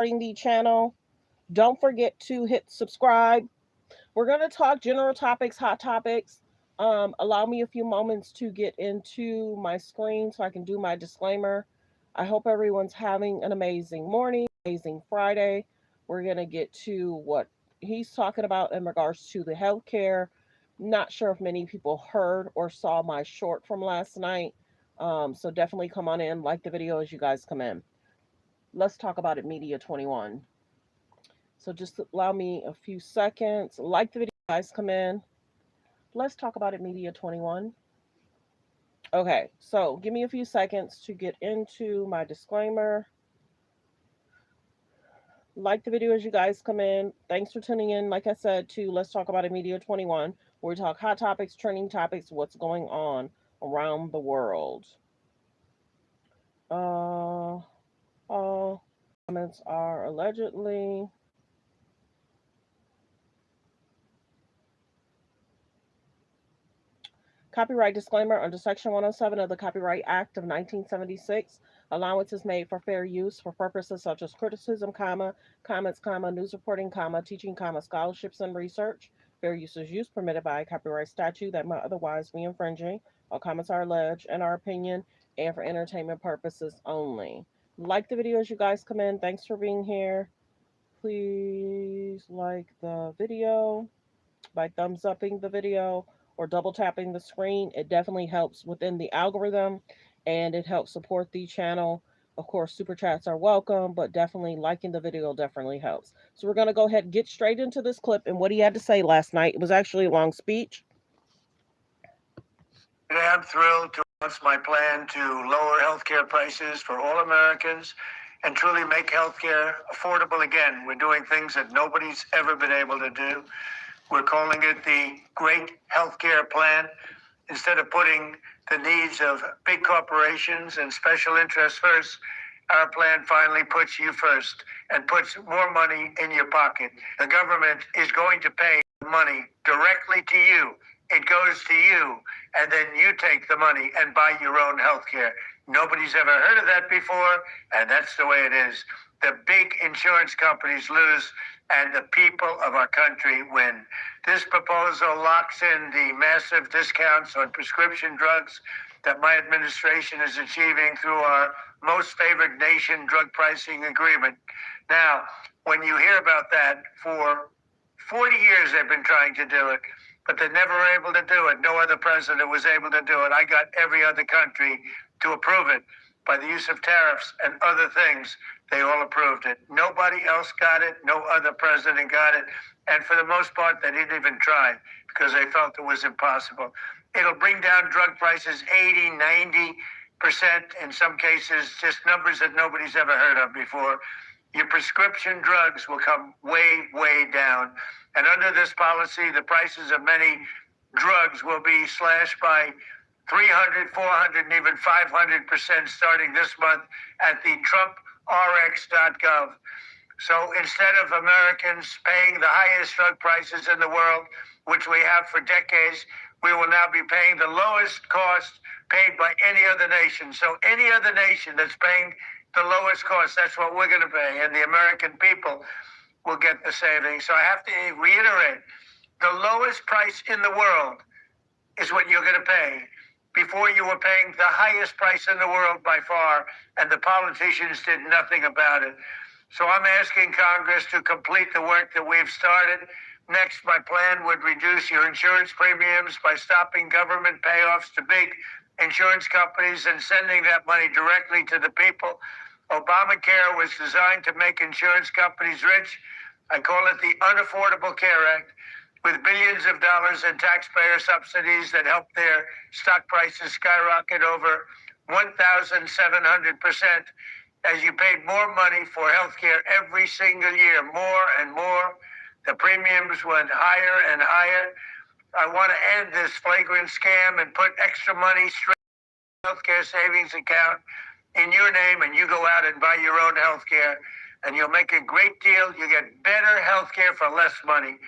starting the channel. Don't forget to hit subscribe. We're going to talk general topics, hot topics. Allow me a few moments to get into my screen so I can do my disclaimer. I hope everyone's having an amazing morning, amazing Friday. We're going to get to what he's talking about in regards to the healthcare. Not sure if many people heard or saw my short from last night. So definitely come on in, like the video as you guys come in. Let's talk about it, Media 21. So just allow me a few seconds. Like the video, guys come in. Let's talk about it, Media 21. Okay, so give me a few seconds to get into my disclaimer. Like the video as you guys come in. Thanks for tuning in, like I said, to Let's Talk About It Media 21, where we talk hot topics, trending topics, what's going on around the world. All comments are allegedly. Copyright disclaimer under Section 107 of the Copyright Act of 1976. Allowance is made for fair use for purposes such as criticism, comments, news reporting, teaching, scholarships, and research. Fair use is use permitted by a copyright statute that might otherwise be infringing. All comments are alleged in our opinion and for entertainment purposes only. Like the video as you guys come in. Thanks for being here. Please like the video by thumbs upping the video or double tapping the screen. It definitely helps within the algorithm and it helps support the channel. Of course, super chats are welcome, but definitely liking the video definitely helps. So we're going to go ahead and get straight into this clip and what he had to say last night. It was actually a long speech. I'm thrilled to announce my plan to lower healthcare prices for all Americans and truly make healthcare affordable again. We're doing things that nobody's ever been able to do. We're calling it the Great Healthcare Plan. Instead of putting the needs of big corporations and special interests first, our plan finally puts you first and puts more money in your pocket. The government is going to pay money directly to you. It goes to you, and then you take the money and buy your own health care. Nobody's ever heard of that before, and that's the way it is. The big insurance companies lose, and the people of our country win. This proposal locks in the massive discounts on prescription drugs that my administration is achieving through our most favored nation drug pricing agreement. Now, when you hear about that, for 40 years they've been trying to do it, but they never were able to do it. No other president was able to do it. I got every other country to approve it by the use of tariffs and other things. They all approved it. Nobody else got it. No other president got it. And for the most part, they didn't even try because they felt it was impossible. It'll bring down drug prices 80, 90%, in some cases, just numbers that nobody's ever heard of before. Your prescription drugs will come way, way down. And under this policy, the prices of many drugs will be slashed by 300, 400, and even 500% starting this month at the TrumpRx.gov. So instead of Americans paying the highest drug prices in the world, which we have for decades, we will now be paying the lowest cost paid by any other nation. So any other nation that's paying the lowest cost, that's what we're going to pay. And the American people will get the savings. So I have to reiterate, the lowest price in the world is what you're going to pay. Before, you were paying the highest price in the world by far, and the politicians did nothing about it. So I'm asking Congress to complete the work that we've started. Next, my plan would reduce your insurance premiums by stopping government payoffs to big insurance companies and sending that money directly to the people. Obamacare was designed to make insurance companies rich. I call it the Unaffordable Care Act, with billions of dollars in taxpayer subsidies that helped their stock prices skyrocket over 1,700% as you paid more money for health care every single year, more and more. The premiums went higher and higher. I want to end this flagrant scam and put extra money straight in the health care savings account in your name, and you go out and buy your own health care, and you'll make a great deal. You get better health care for less money.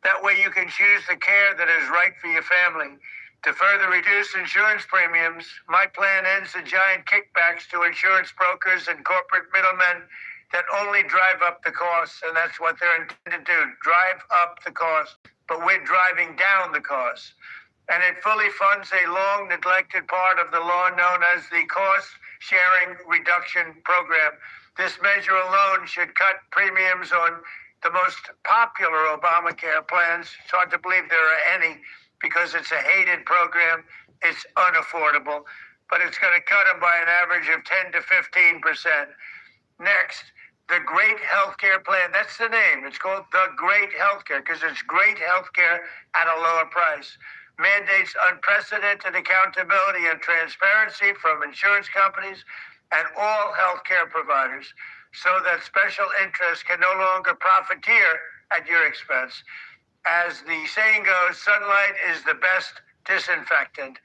That way you can choose the care that is right for your family. To further reduce insurance premiums, my plan ends the giant kickbacks to insurance brokers and corporate middlemen that only drive up the costs, and that's what they're intended to do, drive up the cost. But we're driving down the costs. And it fully funds a long neglected part of the law known as the Cost Sharing Reduction Program. This measure alone should cut premiums on the most popular Obamacare plans. It's hard to believe there are any because it's a hated program. It's unaffordable, but it's going to cut them by an average of 10 to 15%. Next, the Great Healthcare Plan. That's the name. It's called the Great Healthcare because it's great healthcare at a lower price. Mandates unprecedented accountability and transparency from insurance companies and all healthcare providers so that special interests can no longer profiteer at your expense. As the saying goes, sunlight is the best disinfectant.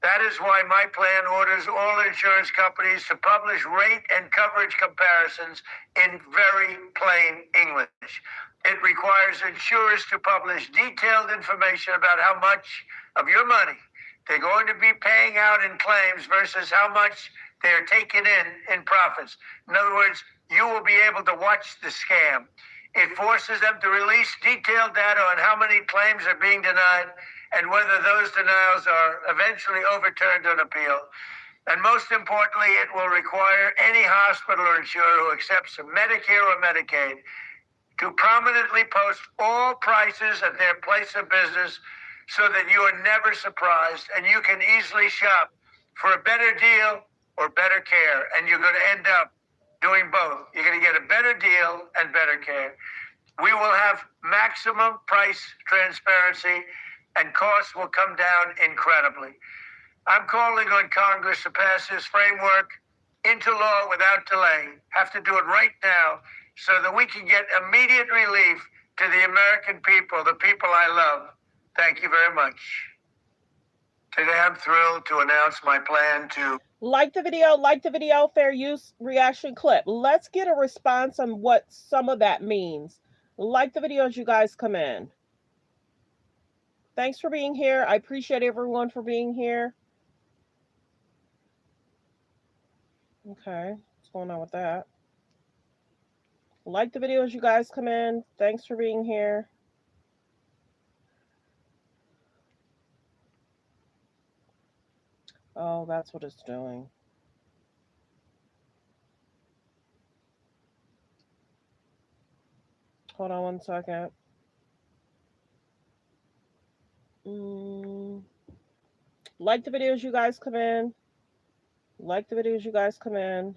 That is why my plan orders all insurance companies to publish rate and coverage comparisons in very plain English. It requires insurers to publish detailed information about how much of your money they're going to be paying out in claims versus how much they're taking in profits. In other words, you will be able to watch the scam. It forces them to release detailed data on how many claims are being denied and whether those denials are eventually overturned on appeal. And most importantly, it will require any hospital or insurer who accepts Medicare or Medicaid to prominently post all prices at their place of business so that you are never surprised and you can easily shop for a better deal or better care. And you're going to end up doing both. You're going to get a better deal and better care. We will have maximum price transparency and costs will come down incredibly. I'm calling on Congress to pass this framework into law without delay. Have to do it right now so that we can get immediate relief to the American people, the people I love. Thank you very much. Today I'm thrilled to announce my plan to like the video, fair use reaction clip. Let's get a response on what some of that means. Like the video as you guys come in. Thanks for being here. I appreciate everyone for being here. Okay, what's going on with that? Like the video as you guys come in. Thanks for being here. Oh, that's what it's doing. Hold on one second. Like the video as you guys come in. Like the video as you guys come in.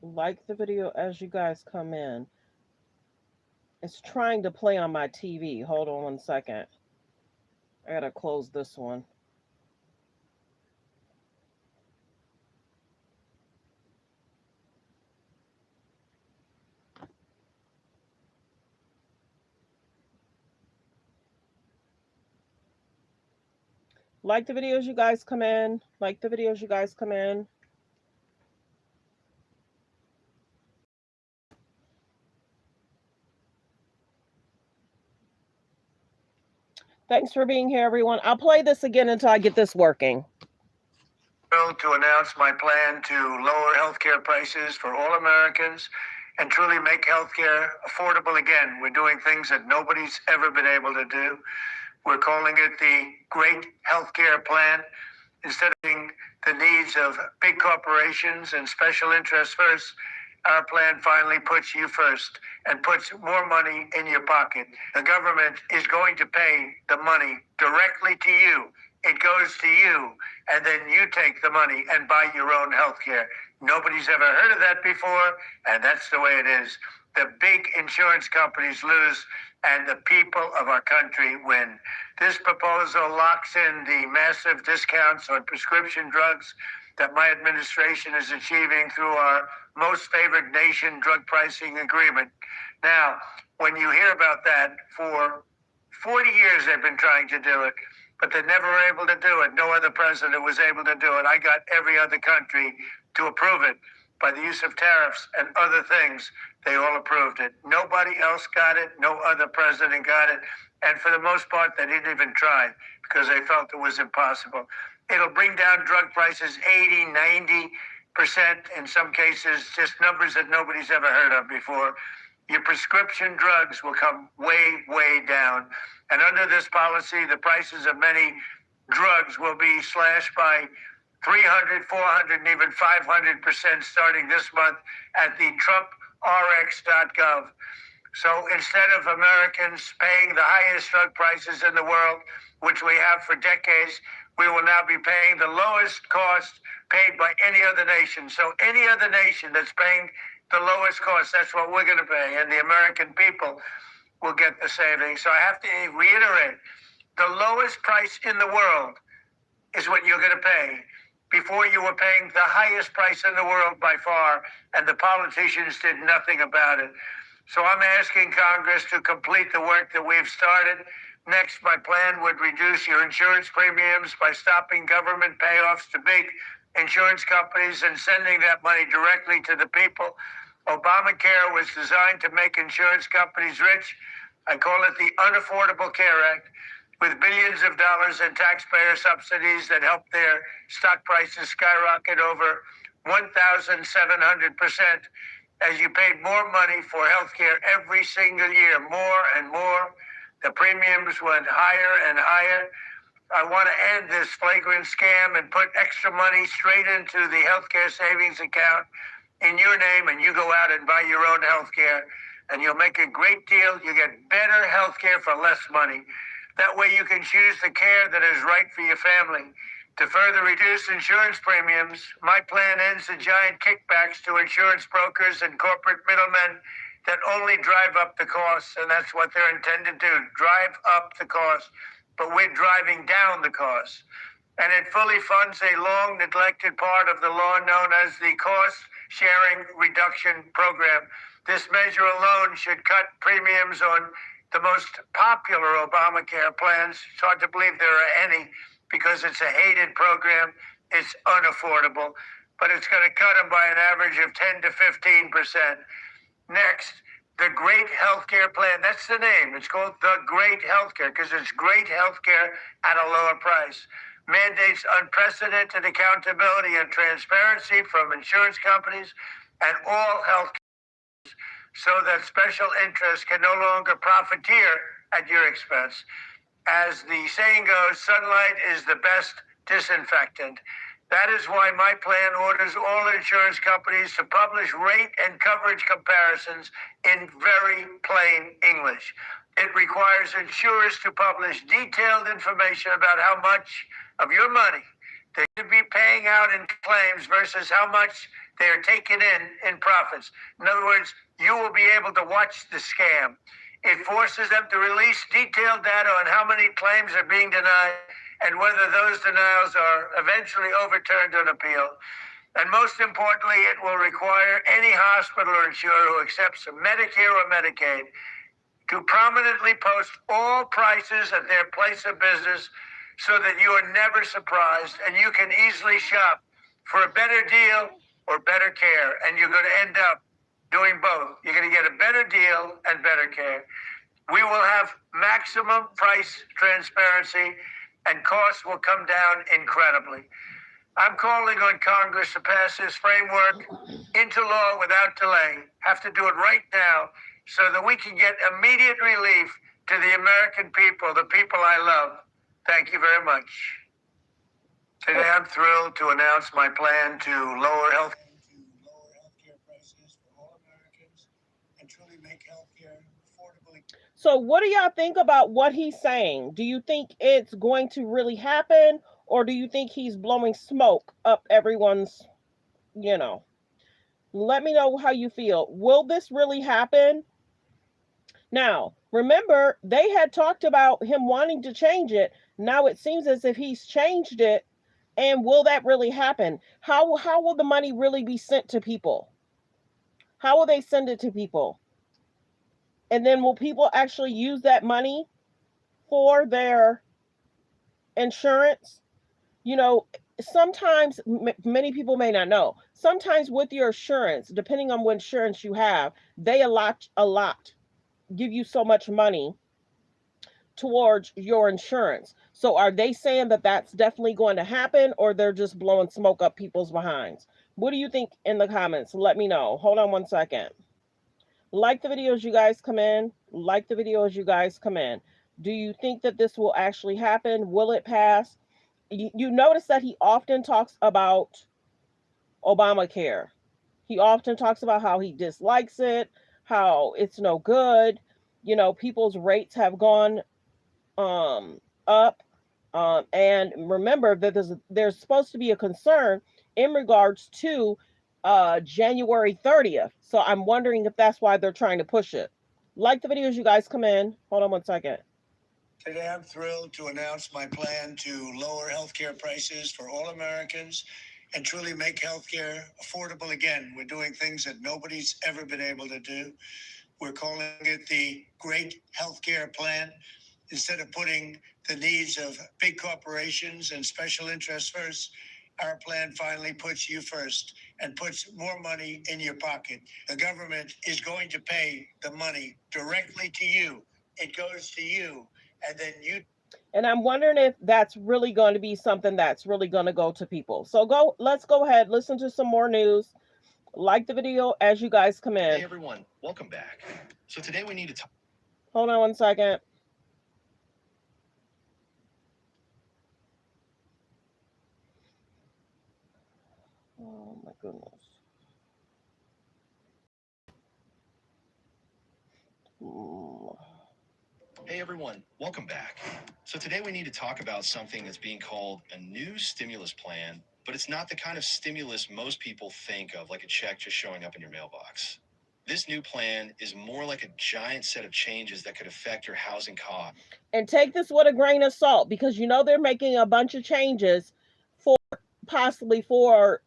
Like the video as you guys come in. It's trying to play on my TV. Hold on one second. I gotta close this one. Like the video as you guys come in. Like the video as you guys come in. Thanks for being here, everyone. I'll play this again until I get this working. Thrilled to announce my plan to lower healthcare prices for all Americans and truly make healthcare affordable again. We're doing things that nobody's ever been able to do. We're calling it the Great Healthcare Plan. Instead of being the needs of big corporations and special interests first, our plan finally puts you first and puts more money in your pocket. The government is going to pay the money directly to you. It goes to you, and then you take the money and buy your own health care. Nobody's ever heard of that before, and that's the way it is. The big insurance companies lose, and the people of our country win. This proposal locks in the massive discounts on prescription drugs that my administration is achieving through our most favored nation drug pricing agreement. Now, when you hear about that, for 40 years they've been trying to do it, but they never were able to do it. No other president was able to do it. I got every other country to approve it. by the use of tariffs and other things. They all approved it. Nobody else got it. No other president got it. And for the most part, they didn't even try because they felt it was impossible. It'll bring down drug prices 80, 90%, in some cases, just numbers that nobody's ever heard of before. Your prescription drugs will come way, way down. And under this policy, the prices of many drugs will be slashed by 300, 400, and even 500% starting this month at the TrumpRx.gov. So instead of Americans paying the highest drug prices in the world, which we have for decades, we will now be paying the lowest cost paid by any other nation. So any other nation that's paying the lowest cost, that's what we're going to pay. And the American people will get the savings. So I have to reiterate, the lowest price in the world is what you're going to pay. Before, you were paying the highest price in the world by far, and the politicians did nothing about it. So I'm asking Congress to complete the work that we've started. Next, my plan would reduce your insurance premiums by stopping government payoffs to big insurance companies and sending that money directly to the people. Obamacare was designed to make insurance companies rich. I call it the Unaffordable Care Act, with billions of dollars in taxpayer subsidies that helped their stock prices skyrocket over 1,700%, as you paid more money for health care every single year, more and more. The premiums went higher and higher. I want to end this flagrant scam and put extra money straight into the healthcare savings account in your name, and you go out and buy your own healthcare, and you'll make a great deal. You get better healthcare for less money. That way you can choose the care that is right for your family. To further reduce insurance premiums, my plan ends the giant kickbacks to insurance brokers and corporate middlemen that only drive up the costs, and that's what they're intended to do, drive up the cost. But we're driving down the cost. And it fully funds a long neglected part of the law known as the Cost Sharing Reduction Program. This measure alone should cut premiums on the most popular Obamacare plans. It's hard to believe there are any because it's a hated program. It's unaffordable, but it's going to cut them by an average of 10 to 15%. Next, the Great Healthcare Plan. That's the name. It's called the Great Healthcare because it's great healthcare at a lower price. Mandates unprecedented accountability and transparency from insurance companies and all health, so that special interests can no longer profiteer at your expense. As the saying goes, sunlight is the best disinfectant. That is why my plan orders all insurance companies to publish rate and coverage comparisons in very plain English. It requires insurers to publish detailed information about how much of your money they should be paying out in claims versus how much they are taking in profits. In other words, you will be able to watch the scam. It forces them to release detailed data on how many claims are being denied and whether those denials are eventually overturned on appeal. And most importantly, it will require any hospital or insurer who accepts Medicare or Medicaid to prominently post all prices at their place of business so that you are never surprised and you can easily shop for a better deal or better care. And you're going to end up doing both. You're going to get a better deal and better care. We will have maximum price transparency and costs will come down incredibly. I'm calling on Congress to pass this framework into law without delay. Have to do it right now so that we can get immediate relief to the American people, the people I love. Thank you very much. Today I'm thrilled to announce my plan to lower healthcare prices for all Americans and truly make healthcare affordable. So what do y'all think about what he's saying? Do you think it's going to really happen, or do you think he's blowing smoke up everyone's, let me know how you feel. Will this really happen? Now, remember, they had talked about him wanting to change it. Now it seems as if he's changed it. And will that really happen? How will the money really be sent to people? How will they send it to people? And then will people actually use that money for their insurance? sometimes many people may not know. Sometimes with your insurance, depending on what insurance you have, they a lot give you so much money towards your insurance. So are they saying that that's definitely going to happen, or they're just blowing smoke up people's behinds? What do you think in the comments? Let me know. Hold on one second. Like the video as you guys come in. Like the video as you guys come in. Do you think that this will actually happen? Will it pass? You notice that he often talks about Obamacare. He often talks about how he dislikes it, how it's no good. People's rates have gone up. And remember that there's supposed to be a concern in regards to January 30th. So I'm wondering if that's why they're trying to push it. Like the videos you guys come in. Hold on one second. Today, I'm thrilled to announce my plan to lower healthcare prices for all Americans and truly make healthcare affordable again. We're doing things that nobody's ever been able to do. We're calling it the Great Healthcare Plan. Instead of putting the needs of big corporations and special interests first, our plan finally puts you first and puts more money in your pocket. The government is going to pay the money directly to you. It goes to you, and then you. And I'm wondering if that's really going to be something that's really going to go to people. So let's go ahead, listen to some more news. Like the video as you guys come in. Hey everyone, welcome back. So today we need to talk. Hold on one second. Oh my goodness. Hey everyone, welcome back. So today we need to talk about something that's being called a new stimulus plan, but it's not the kind of stimulus most people think of, like a check just showing up in your mailbox. This new plan is more like a giant set of changes that could affect your housing cost. And take this with a grain of salt, because they're making a bunch of changes for possibly for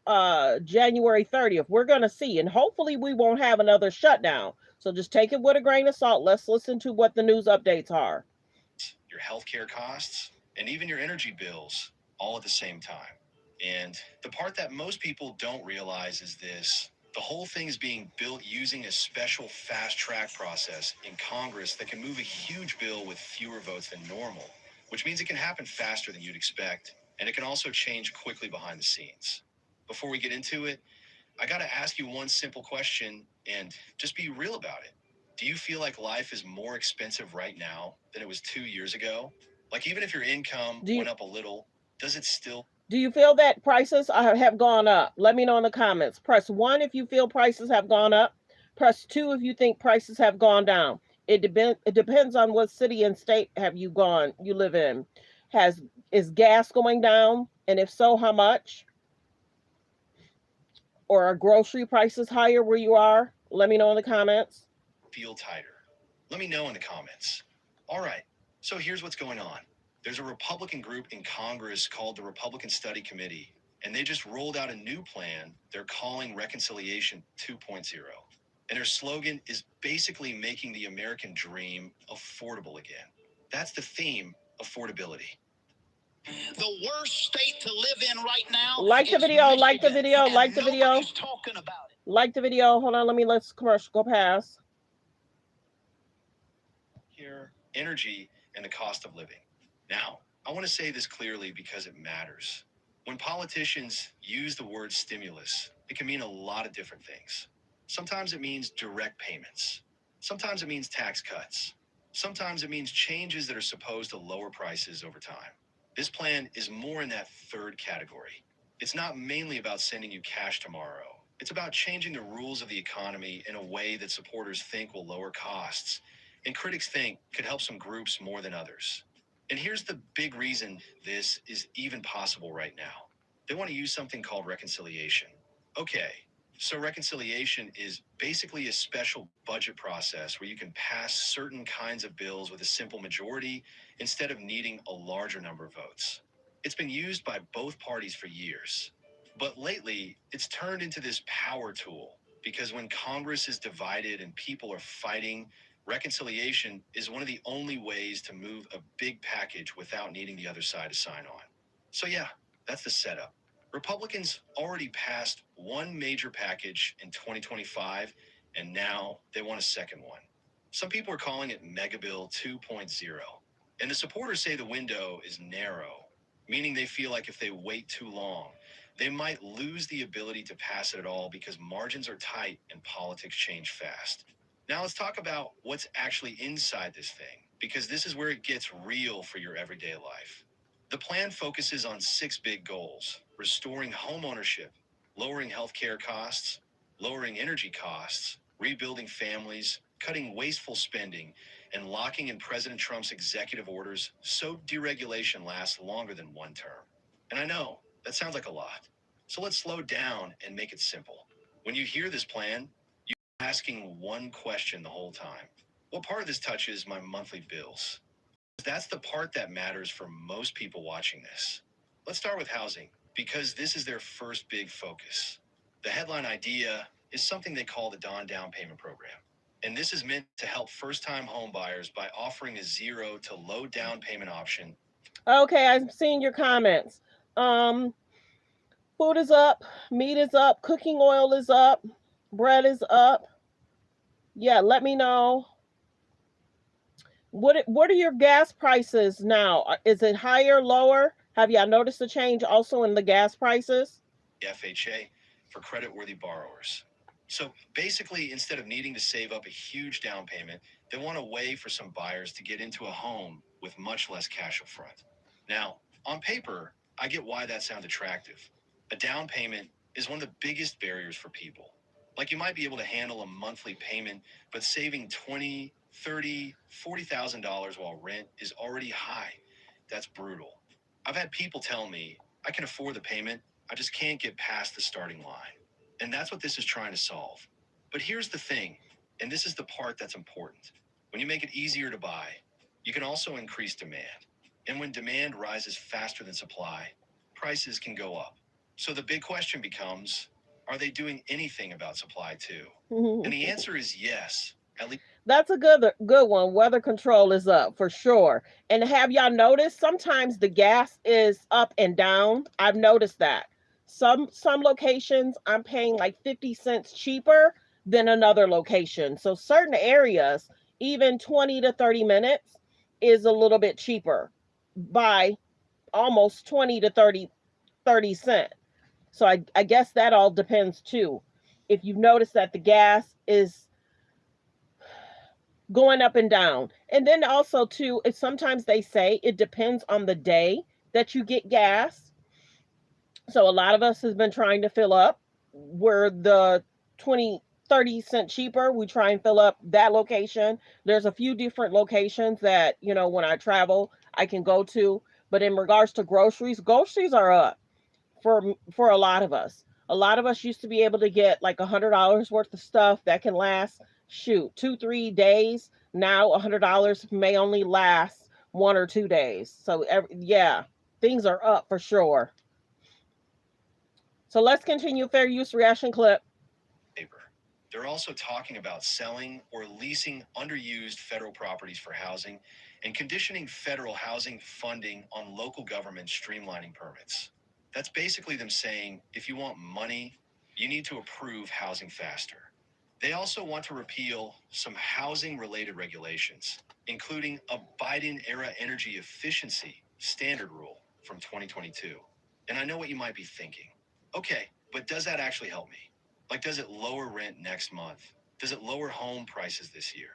January 30th. We're going to see, and hopefully we won't have another shutdown. So just take it with a grain of salt. Let's listen to what the news updates are. Your healthcare costs and even your energy bills all at the same time. And the part that most people don't realize is this. The whole thing is being built using a special fast track process in Congress that can move a huge bill with fewer votes than normal, which means it can happen faster than you'd expect. And it can also change quickly behind the scenes. Before we get into it, I got to ask you one simple question and just be real about it. Do you feel like life is more expensive right now than it was 2 years ago? Like, even if your income went up a little, does it still? Do you feel that prices have gone up? Let me know in the comments. Press 1 if you feel prices have gone up. Press 2 if you think prices have gone down. It depends on what city and state you live in. Is gas going down? And if so, how much? Or are grocery prices higher where you are? Let me know in the comments. Feel tighter. Let me know in the comments. All right, so here's what's going on. There's a Republican group in Congress called the Republican Study Committee, and they just rolled out a new plan they're calling Reconciliation 2.0. And their slogan is basically making the American dream affordable again. That's the theme, affordability. The worst state to live in right now. Like the video, like the video, like the video. Talking about it. Like the video. Hold on, let's commercial go past. Here, energy and the cost of living. Now, I want to say this clearly because it matters. When politicians use the word stimulus, it can mean a lot of different things. Sometimes it means direct payments. Sometimes it means tax cuts. Sometimes it means changes that are supposed to lower prices over time. This plan is more in that third category. It's not mainly about sending you cash tomorrow. It's about changing the rules of the economy in a way that supporters think will lower costs, and critics think could help some groups more than others. And here's the big reason this is even possible right now. They want to use something called reconciliation. Okay, so reconciliation is basically a special budget process where you can pass certain kinds of bills with a simple majority instead of needing a larger number of votes. It's been used by both parties for years. But lately, it's turned into this power tool because when Congress is divided and people are fighting, reconciliation is one of the only ways to move a big package without needing the other side to sign on. So yeah, that's the setup. Republicans already passed one major package in 2025, and now they want a second one. Some people are calling it Mega Bill 2.0, and the supporters say the window is narrow, meaning they feel like if they wait too long, they might lose the ability to pass it at all because margins are tight and politics change fast. Now let's talk about what's actually inside this thing, because this is where it gets real for your everyday life. The plan focuses on 6 big goals: restoring homeownership, lowering healthcare costs, lowering energy costs, rebuilding families, cutting wasteful spending, and locking in President Trump's executive orders so deregulation lasts longer than one term. And I know that sounds like a lot. So let's slow down and make it simple. When you hear this plan, you're asking one question the whole time: what part of this touches my monthly bills? That's the part that matters for most people watching this. Let's start with housing, because this is their first big focus. The headline idea is something they call the Dawn Down Payment Program. And this is meant to help first-time home buyers by offering a 0 to low down payment option. Okay, I've seen your comments. Food is up, meat is up, cooking oil is up, bread is up. Yeah, let me know. What are your gas prices now? Is it higher, lower? Have y'all noticed a change also in the gas prices? FHA for credit-worthy borrowers. So basically, instead of needing to save up a huge down payment, they want a way for some buyers to get into a home with much less cash up front. Now, on paper, I get why that sounds attractive. A down payment is one of the biggest barriers for people. Like, you might be able to handle a monthly payment, but saving $20, $30, $40,000 while rent is already high. That's brutal. I've had people tell me, I can afford the payment, I just can't get past the starting line. And that's what this is trying to solve. But here's the thing, and this is the part that's important. When you make it easier to buy, you can also increase demand. And when demand rises faster than supply, prices can go up. So the big question becomes, are they doing anything about supply too? And the answer is yes. At least That's a good one. Weather control is up for sure. And have y'all noticed sometimes the gas is up and down? I've noticed that. Some locations I'm paying like 50 cents cheaper than another location. So certain areas, even 20 to 30 minutes is a little bit cheaper by almost 20 to 30 cents. So I guess that all depends too. If you've noticed that the gas is going up and down. And then also too, it's sometimes they say it depends on the day that you get gas. So a lot of us has been trying to fill up where the 20 30 cent cheaper, we try and fill up that location. There's a few different locations that, when I travel, I can go to. But in regards to groceries are up for a lot of us. A lot of us used to be able to get like $100 worth of stuff that can last, 2-3 days. Now $100 may only last 1 or 2 days. So yeah, things are up for sure. So let's continue fair use reaction clip. They're also talking about selling or leasing underused federal properties for housing and conditioning federal housing funding on local government streamlining permits. That's basically them saying, if you want money, you need to approve housing faster. They also want to repeal some housing-related regulations, including a Biden-era energy efficiency standard rule from 2022. And I know what you might be thinking. Okay, but does that actually help me? Like, does it lower rent next month? Does it lower home prices this year?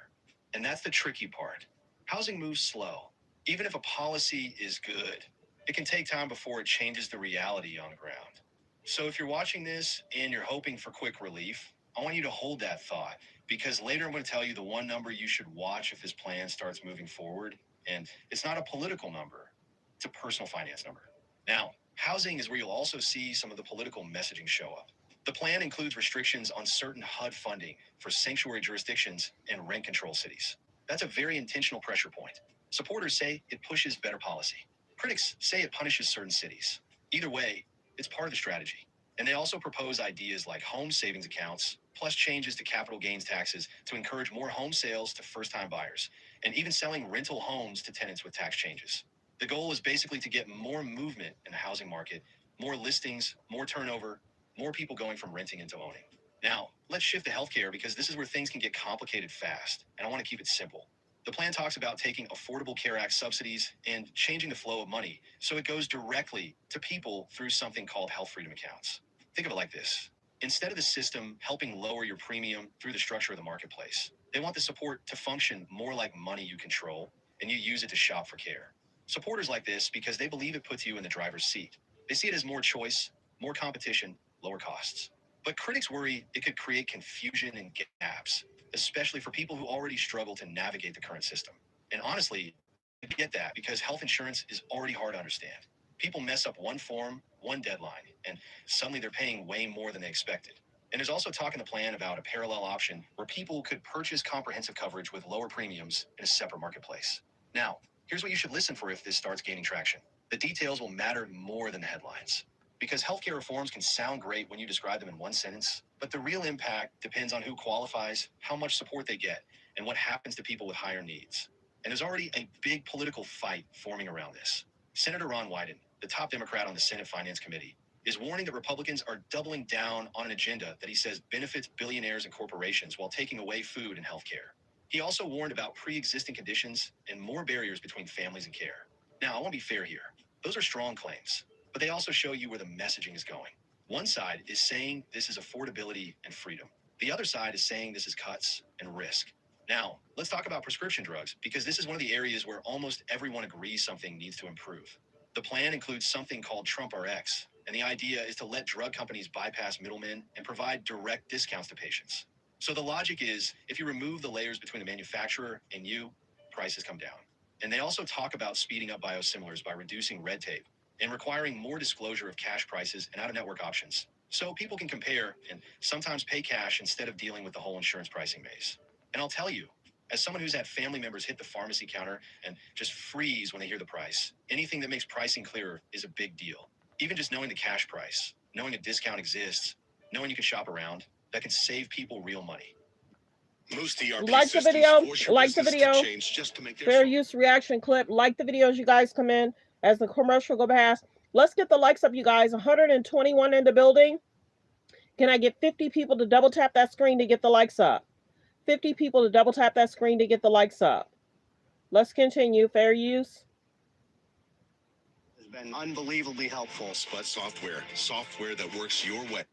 And that's the tricky part. Housing moves slow. Even if a policy is good, it can take time before it changes the reality on the ground. So if you're watching this and you're hoping for quick relief, I want you to hold that thought, because later I'm going to tell you the one number you should watch if this plan starts moving forward. And it's not a political number, it's a personal finance number. Now, housing is where you'll also see some of the political messaging show up. The plan includes restrictions on certain HUD funding for sanctuary jurisdictions and rent control cities. That's a very intentional pressure point. Supporters say it pushes better policy. Critics say it punishes certain cities. Either way, it's part of the strategy. And they also propose ideas like home savings accounts, plus changes to capital gains taxes to encourage more home sales to first-time buyers, and even selling rental homes to tenants with tax changes. The goal is basically to get more movement in the housing market More listings, more turnover, more people going from renting into owning. Now, let's shift to healthcare because this is where things can get complicated fast, and I want to keep it simple. The plan talks about taking Affordable Care Act subsidies and changing the flow of money so it goes directly to people through something called health freedom accounts. Think of it like this. Instead of the system helping lower your premium through the structure of the marketplace, they want the support to function more like money you control and you use it to shop for care. Supporters like this because they believe it puts you in the driver's seat. They see it as more choice, more competition, lower costs. But critics worry it could create confusion and gaps, especially for people who already struggle to navigate the current system. And honestly, I get that because health insurance is already hard to understand. People mess up one form, one deadline, and suddenly they're paying way more than they expected. And there's also talk in the plan about a parallel option where people could purchase comprehensive coverage with lower premiums in a separate marketplace. Now, here's what you should listen for if this starts gaining traction. The details will matter more than the headlines. Because healthcare reforms can sound great when you describe them in one sentence, but the real impact depends on who qualifies, how much support they get, and what happens to people with higher needs. And there's already a big political fight forming around this. Senator Ron Wyden, the top Democrat on the Senate Finance Committee, is warning that Republicans are doubling down on an agenda that he says benefits billionaires and corporations while taking away food and healthcare. He also warned about pre-existing conditions and more barriers between families and care. Now, I want to be fair here. Those are strong claims, but they also show you where the messaging is going. One side is saying this is affordability and freedom. The other side is saying this is cuts and risk. Now, let's talk about prescription drugs because this is one of the areas where almost everyone agrees something needs to improve. The plan includes something called Trump Rx, and the idea is to let drug companies bypass middlemen and provide direct discounts to patients. So the logic is if you remove the layers between the manufacturer and you, prices come down. And they also talk about speeding up biosimilars by reducing red tape and requiring more disclosure of cash prices and out-of-network options so people can compare and sometimes pay cash instead of dealing with the whole insurance pricing maze. And I'll tell you, as someone who's had family members hit the pharmacy counter and just freeze when they hear the price, anything that makes pricing clearer is a big deal. Even just knowing the cash price, knowing a discount exists, knowing you can shop around, that can save people real money. Most ERP Like the systems video, force your like the business video. to change just to make their Fair use reaction clip. Like the videos you guys come in as the commercial go past. Let's get the likes up, you guys. 121 in the building. Can I get 50 people to double tap that screen to get the likes up? 50 people to double tap that screen to get the likes up. Let's continue. Fair use. Has been unbelievably helpful. Spud software that works your way.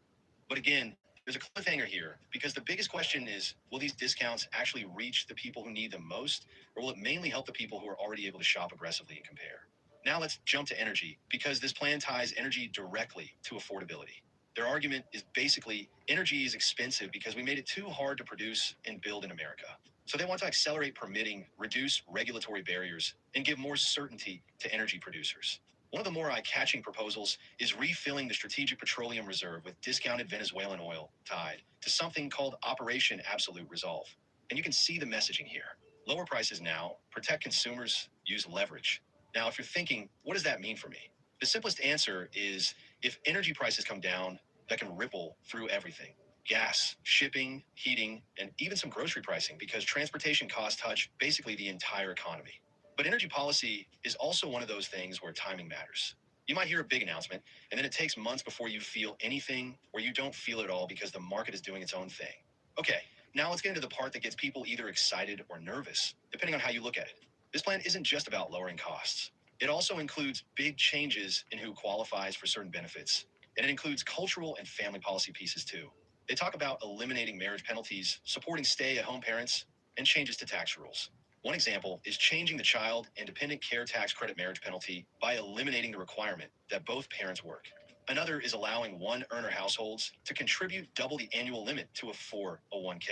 But again, there's a cliffhanger here because the biggest question is, will these discounts actually reach the people who need them most, or will it mainly help the people who are already able to shop aggressively and compare? Now let's jump to energy because this plan ties energy directly to affordability. Their argument is basically energy is expensive because we made it too hard to produce and build in America. So they want to accelerate permitting, reduce regulatory barriers, and give more certainty to energy producers. One of the more eye-catching proposals is refilling the Strategic Petroleum Reserve with discounted Venezuelan oil tied to something called Operation Absolute Resolve. And you can see the messaging here. Lower prices now, protect consumers, use leverage. Now, if you're thinking, what does that mean for me? The simplest answer is if energy prices come down, that can ripple through everything. Gas, shipping, heating, and even some grocery pricing because transportation costs touch basically the entire economy. But energy policy is also one of those things where timing matters. You might hear a big announcement, and then it takes months before you feel anything, or you don't feel it at all because the market is doing its own thing. Okay, now let's get into the part that gets people either excited or nervous, depending on how you look at it. This plan isn't just about lowering costs. It also includes big changes in who qualifies for certain benefits, and it includes cultural and family policy pieces too. They talk about eliminating marriage penalties, supporting stay-at-home parents, and changes to tax rules. One example is changing the child and dependent care tax credit marriage penalty by eliminating the requirement that both parents work. Another is allowing one-earner households to contribute double the annual limit to a 401k.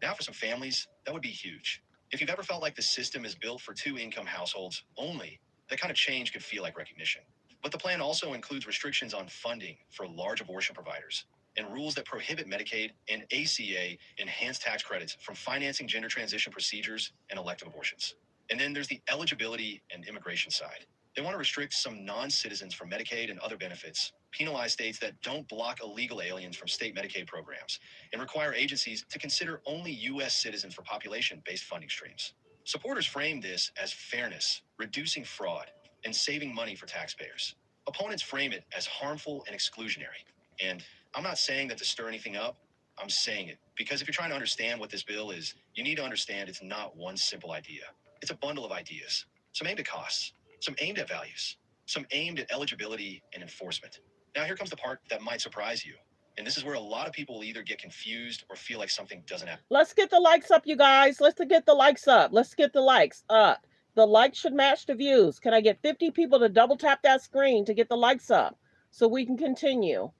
Now for some families, that would be huge. If you've ever felt like the system is built for two-income households only, that kind of change could feel like recognition. But the plan also includes restrictions on funding for large abortion providers and rules that prohibit Medicaid and ACA enhanced tax credits from financing gender transition procedures and elective abortions. And then there's the eligibility and immigration side. They want to restrict some non-citizens from Medicaid and other benefits, penalize states that don't block illegal aliens from state Medicaid programs, and require agencies to consider only U.S. citizens for population-based funding streams. Supporters frame this as fairness, reducing fraud, and saving money for taxpayers. Opponents frame it as harmful and exclusionary. And I'm not saying that to stir anything up. I'm saying it because if you're trying to understand what this bill is, you need to understand it's not one simple idea. It's a bundle of ideas, some aimed at costs, some aimed at values, some aimed at eligibility and enforcement. Now, here comes the part that might surprise you. And this is where a lot of people will either get confused or feel like something doesn't happen. Let's get the likes up, you guys. Let's get the likes up. Let's get the likes up. The likes should match the views. Can I get 50 people to double tap that screen to get the likes up so we can continue?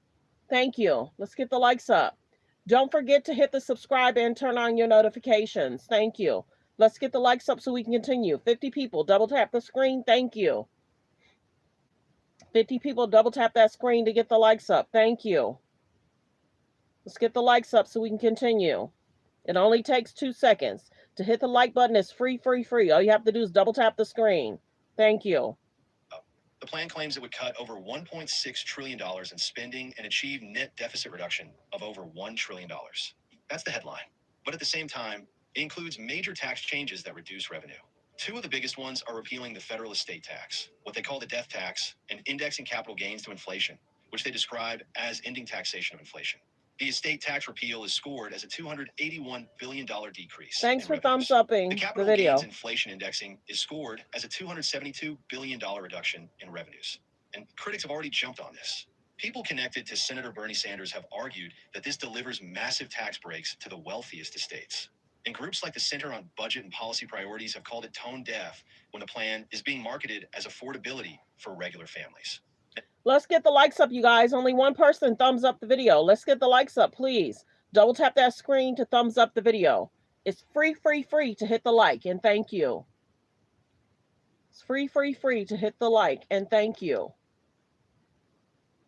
Thank you. Let's get the likes up. Don't forget to hit the subscribe and turn on your notifications. Thank you. Let's get the likes up so we can continue. 50 people, double tap the screen. Thank you. 50 people, double tap that screen to get the likes up. Thank you. Let's get the likes up so we can continue. It only takes 2 seconds. To hit the like button is free, free, free. All you have to do is double tap the screen. Thank you. The plan claims it would cut over $1.6 trillion in spending and achieve net deficit reduction of over $1 trillion. That's the headline. But at the same time, it includes major tax changes that reduce revenue. Two of the biggest ones are repealing the federal estate tax, what they call the death tax, and indexing capital gains to inflation, which they describe as ending taxation of inflation. The estate tax repeal is scored as a $281 billion decrease. Thanks for revenues. thumbs upping The the capital video. gains inflation indexing is scored as a $272 billion reduction in revenues. And critics have already jumped on this. People connected to Senator Bernie Sanders have argued that this delivers massive tax breaks to the wealthiest estates. And groups like the Center on Budget and Policy Priorities have called it tone deaf when the plan is being marketed as affordability for regular families. Let's get the likes up, you guys. Only one person thumbs up the video. Let's get the likes up, please. Double tap that screen to thumbs up the video. It's free, free, free to hit the like, and thank you. It's free, free, free to hit the like, and thank you.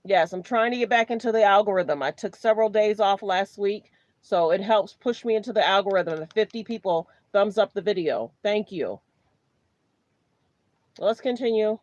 Yes, I'm trying to get back into the algorithm. I took several days off last week, so it helps push me into the algorithm. The 50 people thumbs up the video. Thank you. Let's continue.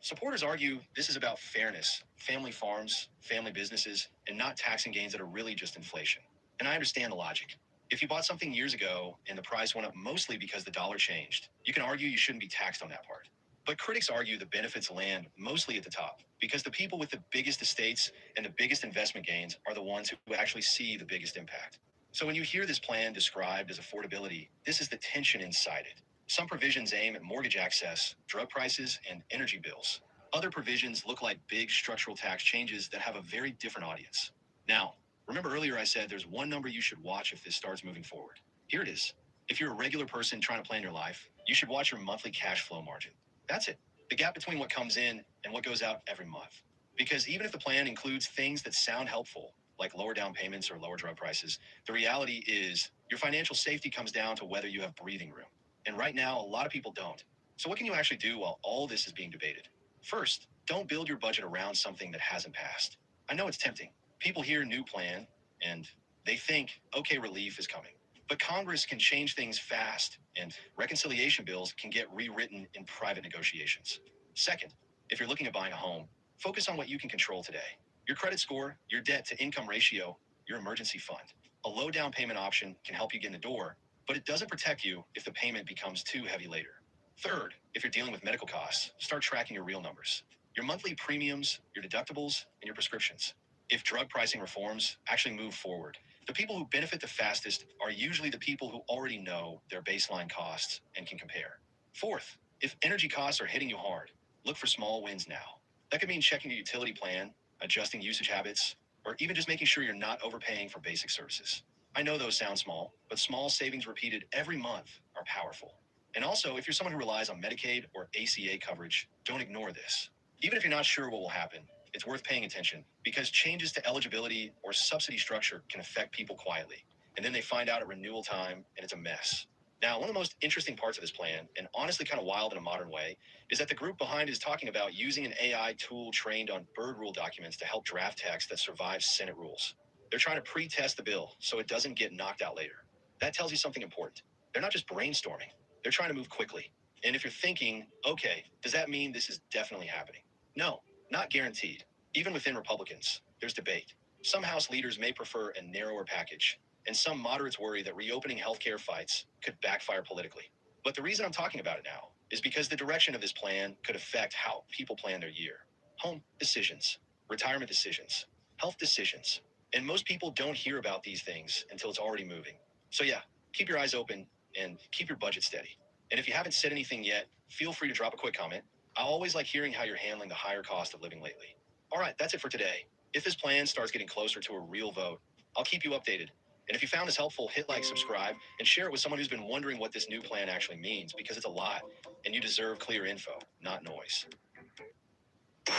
Supporters argue this is about fairness, family farms, family businesses, and not taxing gains that are really just inflation. And I understand the logic. If you bought something years ago and the price went up mostly because the dollar changed, you can argue you shouldn't be taxed on that part. But critics argue the benefits land mostly at the top because the people with the biggest estates and the biggest investment gains are the ones who actually see the biggest impact. So when you hear this plan described as affordability, this is the tension inside it. Some provisions aim at mortgage access, drug prices, and energy bills. Other provisions look like big structural tax changes that have a very different audience. Now, remember earlier I said there's one number you should watch if this starts moving forward. Here it is. If you're a regular person trying to plan your life, you should watch your monthly cash flow margin. That's it. The gap between what comes in and what goes out every month. Because even if the plan includes things that sound helpful, like lower down payments or lower drug prices, the reality is your financial safety comes down to whether you have breathing room. And right now, a lot of people don't. So what can you actually do while all this is being debated? First, don't build your budget around something that hasn't passed. I know it's tempting. People hear new plan and they think, okay, relief is coming. But Congress can change things fast and reconciliation bills can get rewritten in private negotiations. Second, if you're looking at buying a home, focus on what you can control today. Your credit score, your debt to income ratio, your emergency fund. A low down payment option can help you get in the door, but it doesn't protect you if the payment becomes too heavy later. Third, if you're dealing with medical costs, start tracking your real numbers. Your monthly premiums, your deductibles, and your prescriptions. If drug pricing reforms actually move forward, the people who benefit the fastest are usually the people who already know their baseline costs and can compare. Fourth, if energy costs are hitting you hard, look for small wins now. That could mean checking your utility plan, adjusting usage habits, or even just making sure you're not overpaying for basic services. I know those sound small, but small savings repeated every month are powerful. And also, if you're someone who relies on Medicaid or ACA coverage, don't ignore this. Even if you're not sure what will happen, it's worth paying attention because changes to eligibility or subsidy structure can affect people quietly. And then they find out at renewal time and it's a mess. Now, one of the most interesting parts of this plan, and honestly kind of wild in a modern way, is that the group behind is talking about using an AI tool trained on Bird Rule documents to help draft text that survives Senate rules. They're trying to pre-test the bill so it doesn't get knocked out later. That tells you something important. They're not just brainstorming. They're trying to move quickly. And if you're thinking, okay, does that mean this is definitely happening? No, not guaranteed. Even within Republicans, there's debate. Some House leaders may prefer a narrower package, and some moderates worry that reopening healthcare fights could backfire politically. But the reason I'm talking about it now is because the direction of this plan could affect how people plan their year. home decisions, retirement decisions, health decisions. And most people don't hear about these things until it's already moving. So yeah, keep your eyes open and keep your budget steady. And if you haven't said anything yet, feel free to drop a quick comment. I always like hearing how you're handling the higher cost of living lately. All right, that's it for today. If this plan starts getting closer to a real vote, I'll keep you updated. And if you found this helpful, hit like, subscribe, and share it with someone who's been wondering what this new plan actually means, because it's a lot, and you deserve clear info, not noise.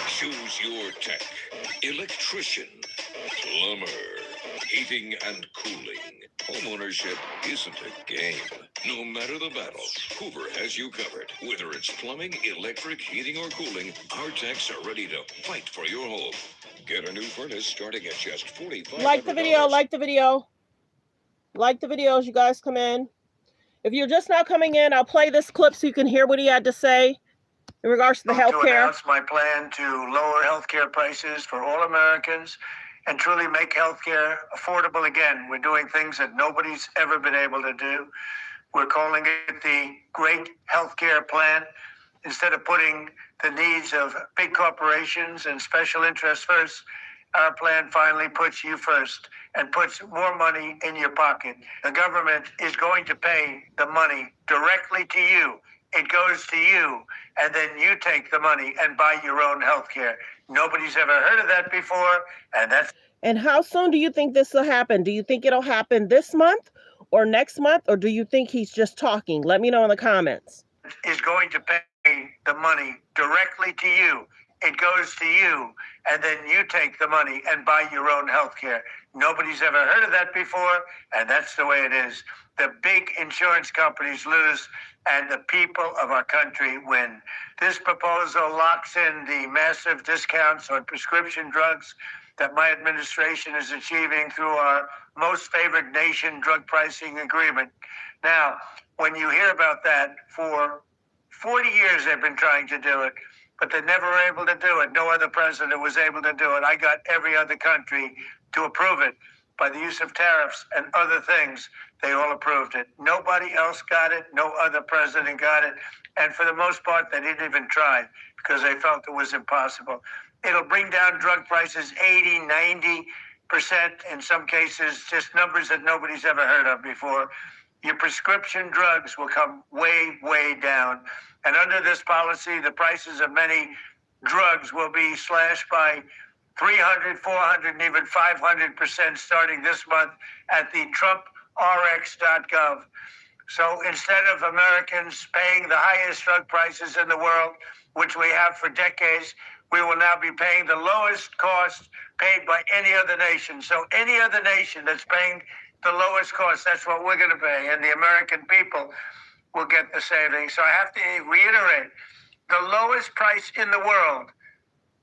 Choose your tech. Electrician, plumber, heating and cooling. Homeownership isn't a game. No matter the battle, Hoover has you covered. Whether it's plumbing, electric, heating, or cooling, our techs are ready to fight for your home. Get a new furnace starting at just $4,500. Like the video, like the video. Like the video as you guys come in. If you're just now coming in, I'll play this clip so you can hear what he had to say in regards to the health To care. announce my plan to lower healthcare prices for all Americans and truly make healthcare affordable again. We're doing things that nobody's ever been able to do. We're calling it the Great Healthcare Plan. Instead of putting the needs of big corporations and special interests first, our plan finally puts you first and puts more money in your pocket. The government is going to pay the money directly to you. It goes to you, and then you take the money and buy your own health care. Nobody's ever heard of that before, and that's... And how soon do you think this will happen? Do you think it'll happen this month or next month, or do you think he's just talking? Let me know in the comments. Is going to pay the money directly to you. It goes to you, and then you take the money and buy your own health care. Nobody's ever heard of that before, and that's the way it is. The big insurance companies lose, and the people of our country win. This proposal locks in the massive discounts on prescription drugs that my administration is achieving through our most favored nation drug pricing agreement. Now, when you hear about that, for 40 years they've been trying to do it, but they never were able to do it. No other president was able to do it. I got every other country to approve it by the use of tariffs and other things. They all approved it. Nobody else got it. No other president got it. And for the most part, they didn't even try because they felt it was impossible. It'll bring down drug prices 80, 90%, in some cases, just numbers that nobody's ever heard of before. Your prescription drugs will come way, way down. And under this policy, the prices of many drugs will be slashed by 300, 400, and even 500% starting this month at the TrumpRx.gov. So instead of Americans paying the highest drug prices in the world, which we have for decades, we will now be paying the lowest cost paid by any other nation. So any other nation that's paying the lowest cost, that's what we're going to pay. And the American people will get the savings. So I have to reiterate, the lowest price in the world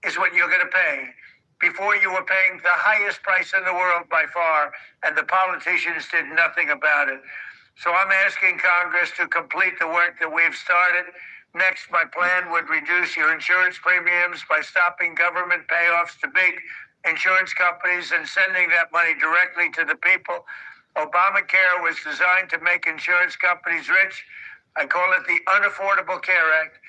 is what you're going to pay. Before, you were paying the highest price in the world by far, and the politicians did nothing about it. So I'm asking Congress to complete the work that we've started. Next, my plan would reduce your insurance premiums by stopping government payoffs to big insurance companies and sending that money directly to the people. Obamacare was designed to make insurance companies rich. I call it the Unaffordable Care Act,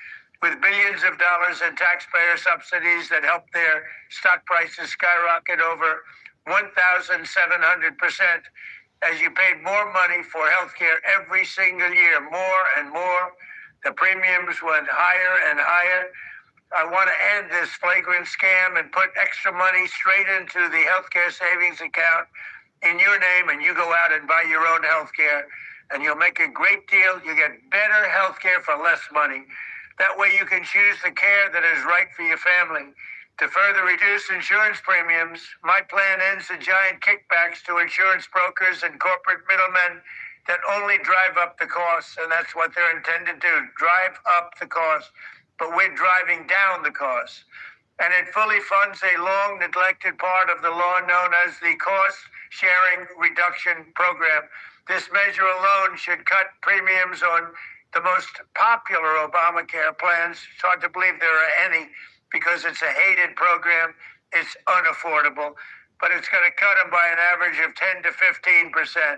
with billions of dollars in taxpayer subsidies that helped their stock prices skyrocket over 1,700% as you paid more money for health care every single year, more and more. The premiums went higher and higher. I want to end this flagrant scam and put extra money straight into the healthcare savings account in your name, and you go out and buy your own healthcare, and you'll make a great deal. You get better healthcare for less money. That way you can choose the care that is right for your family. To further reduce insurance premiums, my plan ends the giant kickbacks to insurance brokers and corporate middlemen that only drive up the costs, and that's what they're intended to do, drive up the cost. But we're driving down the costs. And it fully funds a long neglected part of the law known as the Cost Sharing Reduction Program. This measure alone should cut premiums on the most popular Obamacare plans. It's hard to believe there are any because it's a hated program. It's unaffordable, but it's going to cut them by an average of 10 to 15%.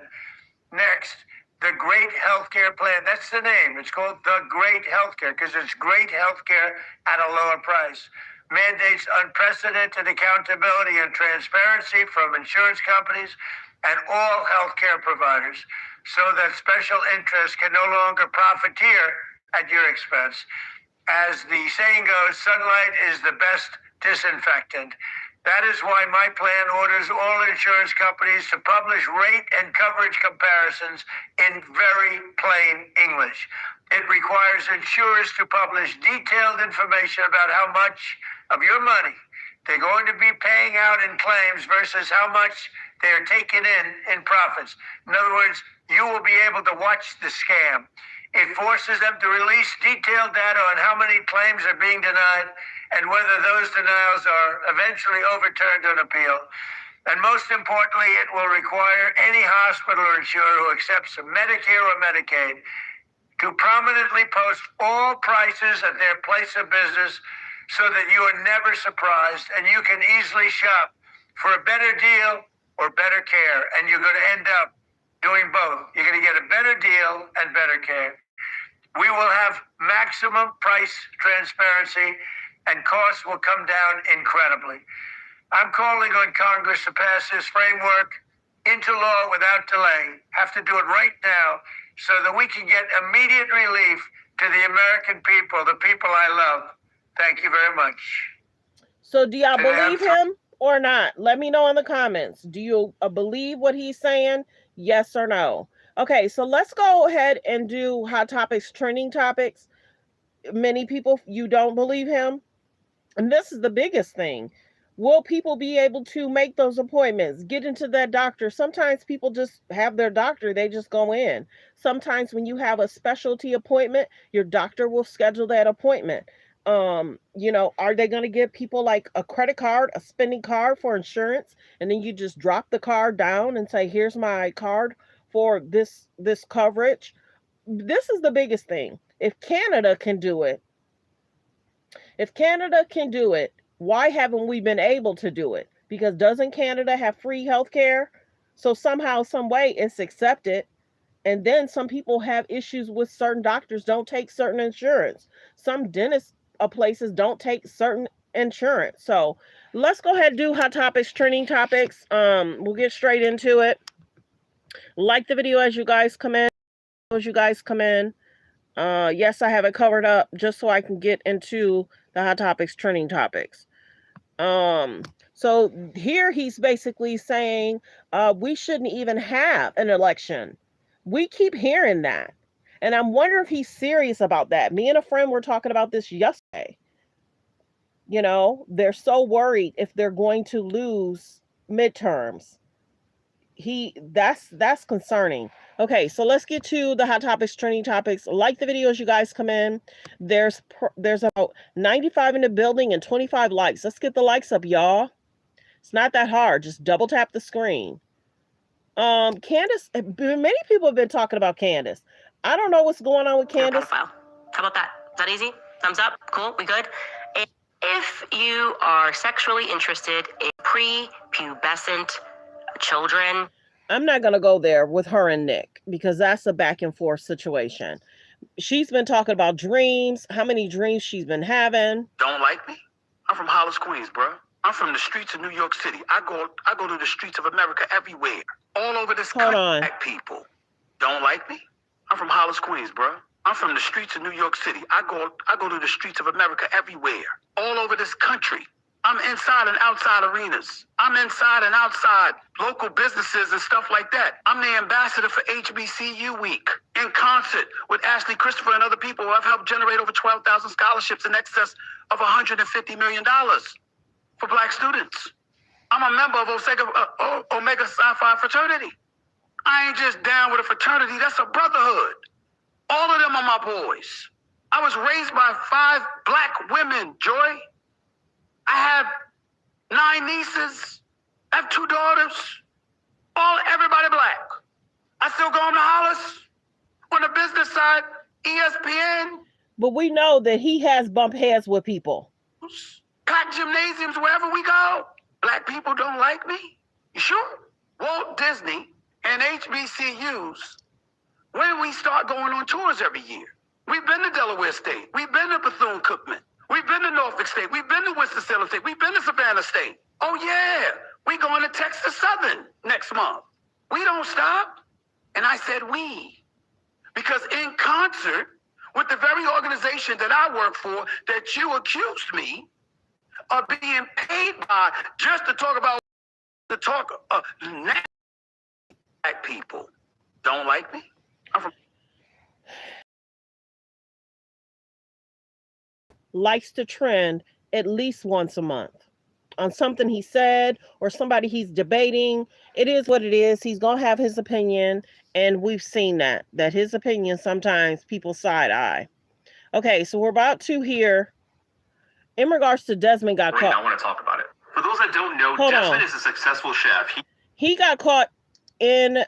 Next, the Great Healthcare Plan. That's the name. It's called the Great Healthcare because it's great healthcare at a lower price. mandates unprecedented accountability and transparency from insurance companies and all healthcare providers so that special interests can no longer profiteer at your expense. As the saying goes, sunlight is the best disinfectant. That is why my plan orders all insurance companies to publish rate and coverage comparisons in very plain English. It requires insurers to publish detailed information about how much of your money they're going to be paying out in claims versus how much they're taking in profits. In other words, you will be able to watch the scam. It forces them to release detailed data on how many claims are being denied and whether those denials are eventually overturned on appeal. And most importantly, it will require any hospital or insurer who accepts Medicare or Medicaid to prominently post all prices at their place of business so that you are never surprised and you can easily shop for a better deal or better care. And you're going to end up doing both. You're going to get a better deal and better care. We will have maximum price transparency and costs will come down incredibly. I'm calling on Congress to pass this framework into law without delay. Have to do it right now so that we can get immediate relief to the American people, the people I love. Thank you very much. So do y'all believe him or not? Let me know in the comments. Do you believe what he's saying? Yes or no? Okay, so let's go ahead and do hot topics, trending topics. Many people, you don't believe him. And this is the biggest thing. Will people be able to make those appointments, get into that doctor? Sometimes people just have their doctor, they just go in. Sometimes when you have a specialty appointment, your doctor will schedule that appointment. You know, are they going to give people like a credit card, a spending card for insurance? And then you just drop the card down and say, here's my card for this coverage. This is the biggest thing. If Canada can do it, why haven't we been able to do it? Because doesn't Canada have free healthcare? So somehow, some way it's accepted. And then some people have issues with certain doctors don't take certain insurance. Some dentists places don't take certain insurance. So let's go ahead and do hot topics, trending topics. We'll get straight into it. Like the video as you guys come in. Yes, I have it covered up just so I can get into the hot topics, trending topics. So here he's basically saying we shouldn't even have an election. We keep hearing that. And I'm wondering if he's serious about that. Me and a friend were talking about this yesterday. You know, they're so worried if they're going to lose midterms. That's concerning. Okay, so let's get to the hot topics, trending topics. Like the video as you guys come in. There's about 95 in the building and 25 likes. Let's get the likes up, y'all. It's not that hard. Just double tap the screen. Candace, many people have been talking about Candace. I don't know what's going on with Candace. How about that? Is that easy? Thumbs up? Cool? We good? If you are sexually interested in prepubescent children. I'm not going to go there with her and Nick because that's a back and forth situation. She's been talking about dreams, how many dreams she's been having. Don't like me? I'm from Hollis, Queens, bro. I'm from the streets of New York City. I go to the streets of America everywhere. All over this country. Black people. Don't like me? I'm from Hollis, Queens, bro. I'm from the streets of New York City. I go to the streets of America everywhere. All over this country. I'm inside and outside arenas. I'm inside and outside local businesses and stuff like that. I'm the ambassador for HBCU Week in concert with Ashley Christopher and other people who have helped generate over 12,000 scholarships in excess of $150 million for Black students. I'm a member of Omega Psi Phi fraternity. I ain't just down with a fraternity, that's a brotherhood. All of them are my boys. I was raised by 5 Black women, Joy. I have 9 nieces. I have 2 daughters. Everybody Black. I still go on to Hollis. On the business side, ESPN. But we know that he has bumped heads with people. Packed gymnasiums wherever we go. Black people don't like me? You sure? Walt Disney and HBCUs, when we start going on tours every year. We've been to Delaware State. We've been to Bethune-Cookman. We've been to Norfolk State. We've been to Winston-Salem State. We've been to Savannah State. Oh, yeah. We going to Texas Southern next month. We don't stop. And I said we. Because in concert with the very organization that I work for that you accused me of being paid by just to talk about black people don't like me. I'm from likes to trend at least once a month on something he said or somebody he's debating. It is what it is. He's going to have his opinion, and we've seen that his opinion sometimes people side eye. Okay, so we're about to hear in regards to Desmond got caught. I want to talk about it. For those that don't know, Hold Desmond on. is a successful chef. He got caught in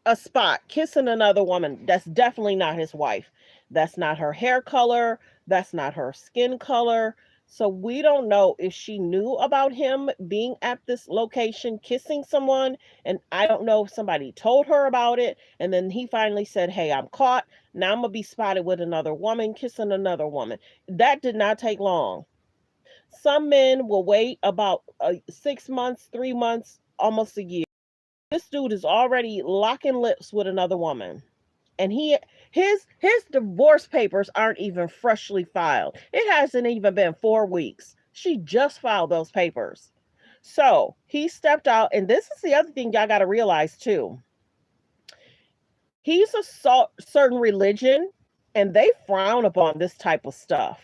a spot kissing another woman. That's definitely not his wife. That's not her hair color. That's not her skin color. So we don't know if she knew about him being at this location kissing someone. And I don't know if somebody told her about it. And then he finally said, hey, I'm caught. Now I'm going to be spotted with another woman kissing another woman. That did not take long. Some men will wait about 6 months, 3 months, almost a year. This dude is already locking lips with another woman. And his divorce papers aren't even freshly filed. It hasn't even been 4 weeks. She just filed those papers. So he stepped out. And this is the other thing y'all got to realize too. He's a certain religion, and they frown upon this type of stuff.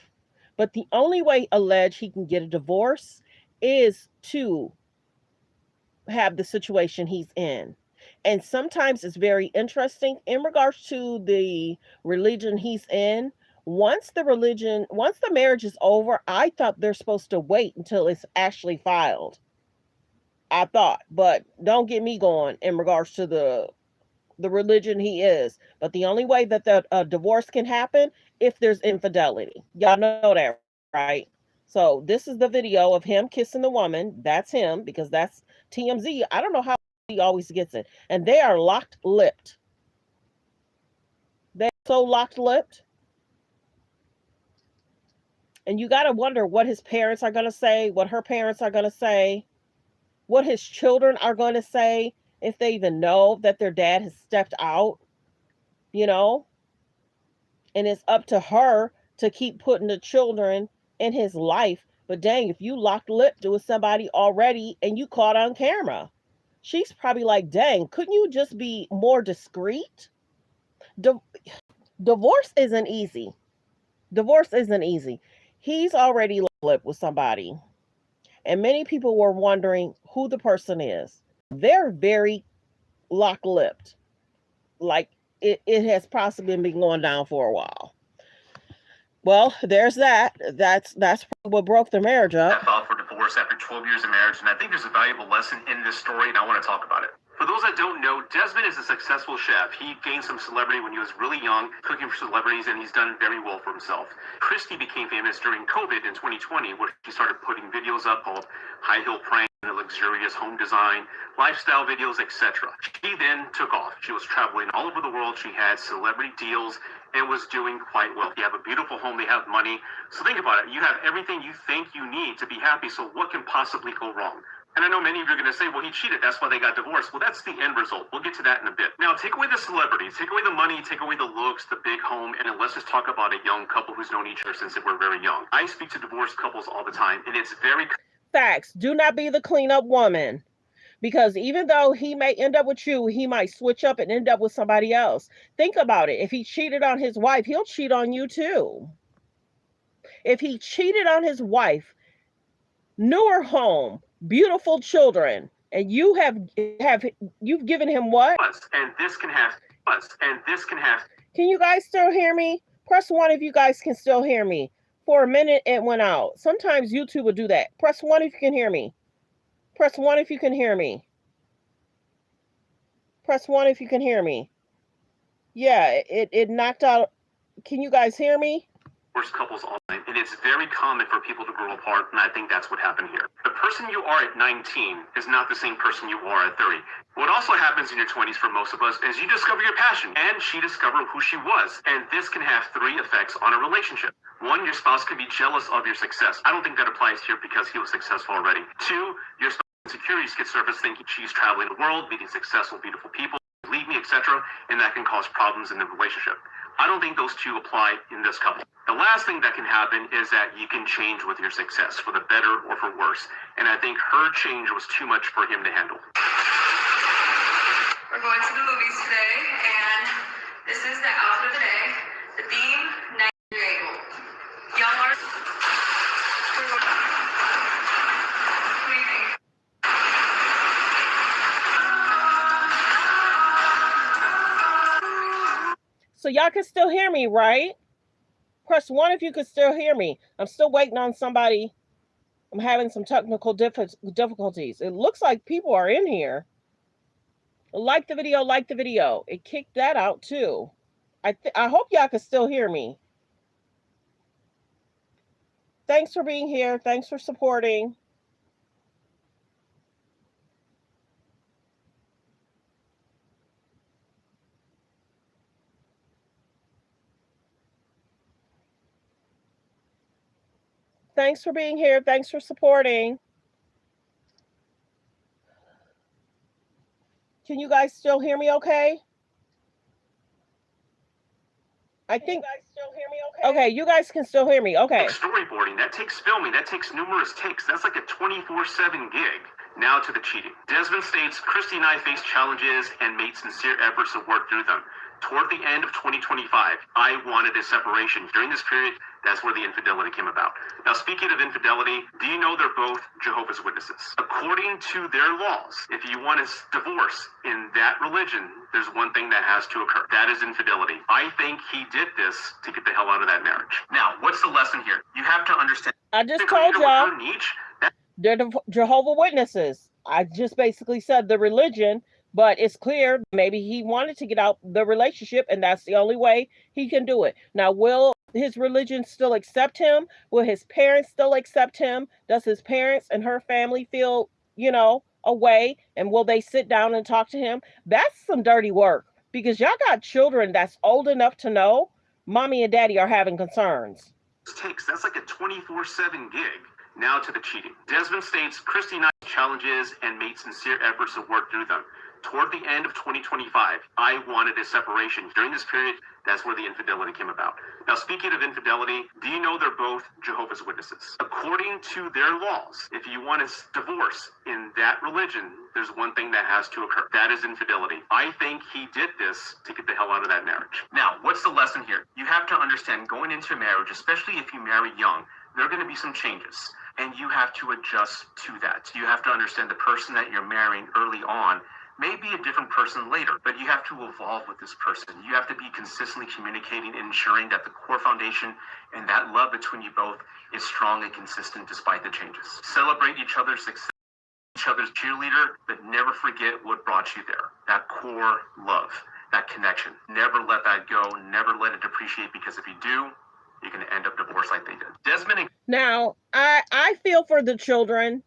But the only way alleged he can get a divorce is to have the situation he's in. And sometimes it's very interesting in regards to the religion he's in. Once the marriage is over, I thought they're supposed to wait until it's actually filed. I thought, but don't get me going in regards to the religion he is. But the only way that the divorce can happen if there's infidelity. Y'all know that, right? So this is the video of him kissing the woman. That's him, because that's TMZ. I don't know how he always gets it. And they are locked-lipped. They're so locked-lipped. And you got to wonder what his parents are going to say, what her parents are going to say, what his children are going to say, if they even know that their dad has stepped out, you know. And it's up to her to keep putting the children in his life. But dang, if you locked lips with somebody already and you caught on camera, she's probably like, dang, couldn't you just be more discreet? Divorce isn't easy. Divorce isn't easy. He's already locked lips with somebody. And many people were wondering who the person is. They're very locked-lipped. Like it has possibly been going down for a while. Well, there's that. That's what broke the marriage up. I filed for divorce after 12 years of marriage, and I think there's a valuable lesson in this story, and I want to talk about it. For those that don't know, Desmond is a successful chef. He gained some celebrity when he was really young, cooking for celebrities, and he's done very well for himself. Christy became famous during COVID in 2020, where she started putting videos up called High Heel Prank, the luxurious home design, lifestyle videos, etc. She then took off. She was traveling all over the world. She had celebrity deals and was doing quite well. You have a beautiful home, they have money. So think about it. You have everything you think you need to be happy. So what can possibly go wrong? And I know many of you are going to say, well, he cheated. That's why they got divorced. Well, that's the end result. We'll get to that in a bit. Now, take away the celebrities, take away the money, take away the looks, the big home, and then let's just talk about a young couple who's known each other since they were very young. I speak to divorced couples all the time, and it's very... Facts. Do not be the cleanup woman. Because even though he may end up with you, he might switch up and end up with somebody else. Think about it. If he cheated on his wife, he'll cheat on you too. If he cheated on his wife, newer home, beautiful children, and you've given him what? And this can have and this can have. Can you guys still hear me? Press 1 if you guys can still hear me. For a minute it went out. Sometimes YouTube will do that. Press 1 if you can hear me. Press 1 if you can hear me. Press 1 if you can hear me. Yeah, it knocked out. Can you guys hear me? Worst couples online, and And it's very common for people to grow apart, and I think that's what happened here. The person you are at 19 is not the same person you are at 30. What also happens in your 20s for most of us is you discover your passion, and she discovered who she was. And this can have three effects on a relationship. One, your spouse can be jealous of your success. I don't think that applies here because he was successful already. Two, your spouse's insecurities can surface thinking she's traveling the world, meeting successful, beautiful people, leave me, etc., and that can cause problems in the relationship. I don't think those two apply in this couple. The last thing that can happen is that you can change with your success, for the better or for worse. And I think her change was too much for him to handle. We're going to the movies today, and this is the outfit of the day. The theme, night bagel. Young art. We're going. What do you think? So y'all can still hear me, right? Press 1 if you can still hear me. I'm still waiting on somebody. I'm having some technical difficulties. It looks like people are in here. Like the video, like the video. It kicked that out too. I hope y'all can still hear me. Thanks for being here. Thanks for supporting. Thanks for being here. Thanks for supporting. Can you guys still hear me okay? I think you guys still hear me okay? Okay, you guys can still hear me. Okay. Storyboarding, that takes filming, that takes numerous takes. That's like a 24/7 gig. Now to the cheating. Desmond states, Christy and I faced challenges and made sincere efforts to work through them. Toward the end of 2025, I wanted a separation. During this period, that's where the infidelity came about. Now, speaking of infidelity, do you know they're both Jehovah's Witnesses? According to their laws, if you want a divorce in that religion, there's one thing that has to occur. That is infidelity. I think he did this to get the hell out of that marriage. Now, what's the lesson here? You have to understand. I just told y'all they're the Jehovah's Witnesses. I just basically said the religion. But it's clear maybe he wanted to get out the relationship, and that's the only way he can do it. Now, will his religion still accept him? Will his parents still accept him? Does his parents and her family feel, away? And will they sit down and talk to him? That's some dirty work, because y'all got children that's old enough to know mommy and daddy are having concerns. That's like a 24/7 gig. Now to the cheating. Desmond states, Christy and I challenges and made sincere efforts to work through them. Toward the end of 2025, I wanted a separation. During this period, that's where the infidelity came about. Now, speaking of infidelity, do you know they're both Jehovah's Witnesses? According to their laws, if you want a divorce in that religion, there's one thing that has to occur. That is infidelity. I think he did this to get the hell out of that marriage. Now, what's the lesson here? You have to understand, going into a marriage, especially if you marry young, there are going to be some changes, and you have to adjust to that. You have to understand the person that you're marrying early on may be a different person later, but you have to evolve with this person. You have to be consistently communicating and ensuring that the core foundation and that love between you both is strong and consistent despite the changes. Celebrate each other's success, each other's cheerleader, but never forget what brought you there. That core love, that connection. Never let that go. Never let it depreciate, because if you do, you're going to end up divorced like they did. Desmond and Now, I feel for the children.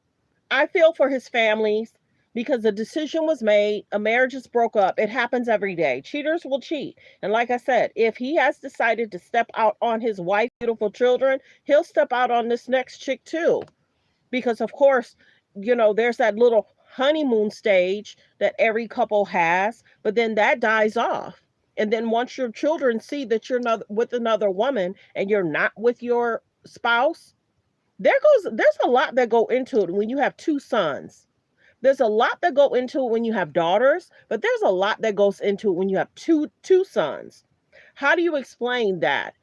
I feel for his families. Because the decision was made, a marriage is broke up. It happens every day. Cheaters will cheat. And like I said, if he has decided to step out on his wife, beautiful children, he'll step out on this next chick too. Because of course, there's that little honeymoon stage that every couple has, but then that dies off. And then once your children see that you're not with another woman and you're not with your spouse, there's a lot that go into it when you have two sons. There's a lot that go into it when you have daughters, but there's a lot that goes into it when you have two sons. How do you explain that?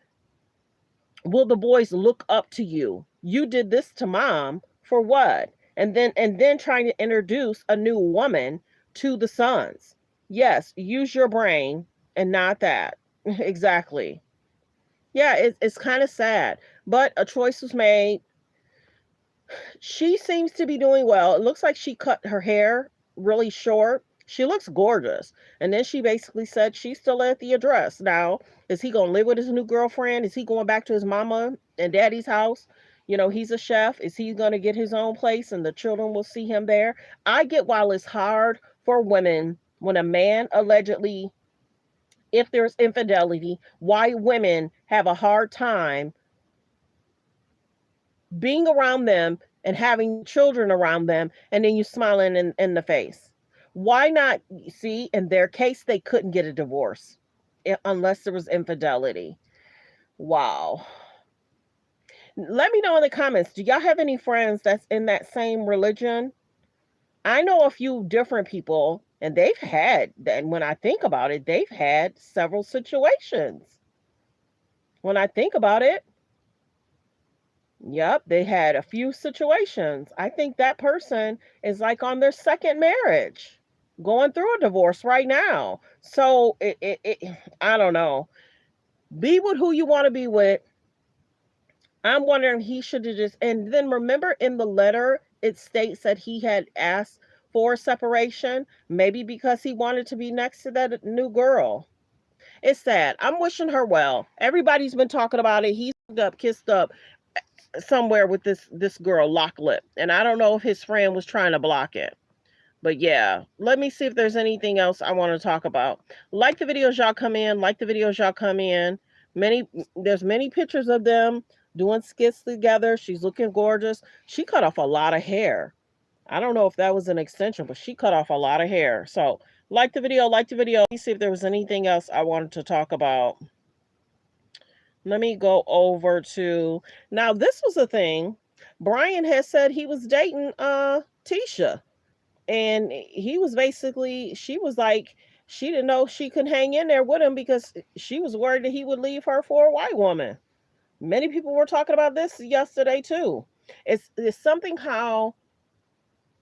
Will the boys look up to you? You did this to mom for what? And then trying to introduce a new woman to the sons. Yes, use your brain and not that. Exactly. Yeah, it's kind of sad, but a choice was made. She seems to be doing well. It looks like she cut her hair really short. She looks gorgeous. And then she basically said she's still at the address. Now, is he going to live with his new girlfriend? Is he going back to his mama and daddy's house? You know, he's a chef. Is he going to get his own place and the children will see him there? I get while it's hard for women when a man allegedly, if there's infidelity, why women have a hard time being around them and having children around them, and then you smiling in the face. Why not? See, in their case, they couldn't get a divorce unless there was infidelity. Wow. Let me know in the comments, do y'all have any friends that's in that same religion? I know a few different people, and they've had, and when I think about it, they've had several situations. When I think about it, yep, they had a few situations. I think that person is like on their second marriage, going through a divorce right now. So I don't know. Be with who you want to be with. I'm wondering he should have just, and then remember in the letter, it states that he had asked for separation, maybe because he wanted to be next to that new girl. It's sad. I'm wishing her well. Everybody's been talking about it. He's up, kissed up somewhere with this girl, lock lip. And I don't know if his friend was trying to block it. But yeah, let me see if there's anything else I want to talk about. Like the videos y'all come in. Like the videos y'all come in. There's many pictures of them doing skits together. She's looking gorgeous. She cut off a lot of hair. I don't know if that was an extension, but she cut off a lot of hair. So like the video, like the video. Let me see if there was anything else I wanted to talk about. Let me go over to, now this was a thing. Brian has said he was dating Tisha. And he was basically, she was like, she didn't know she could hang in there with him because she was worried that he would leave her for a white woman. Many people were talking about this yesterday too. It's something how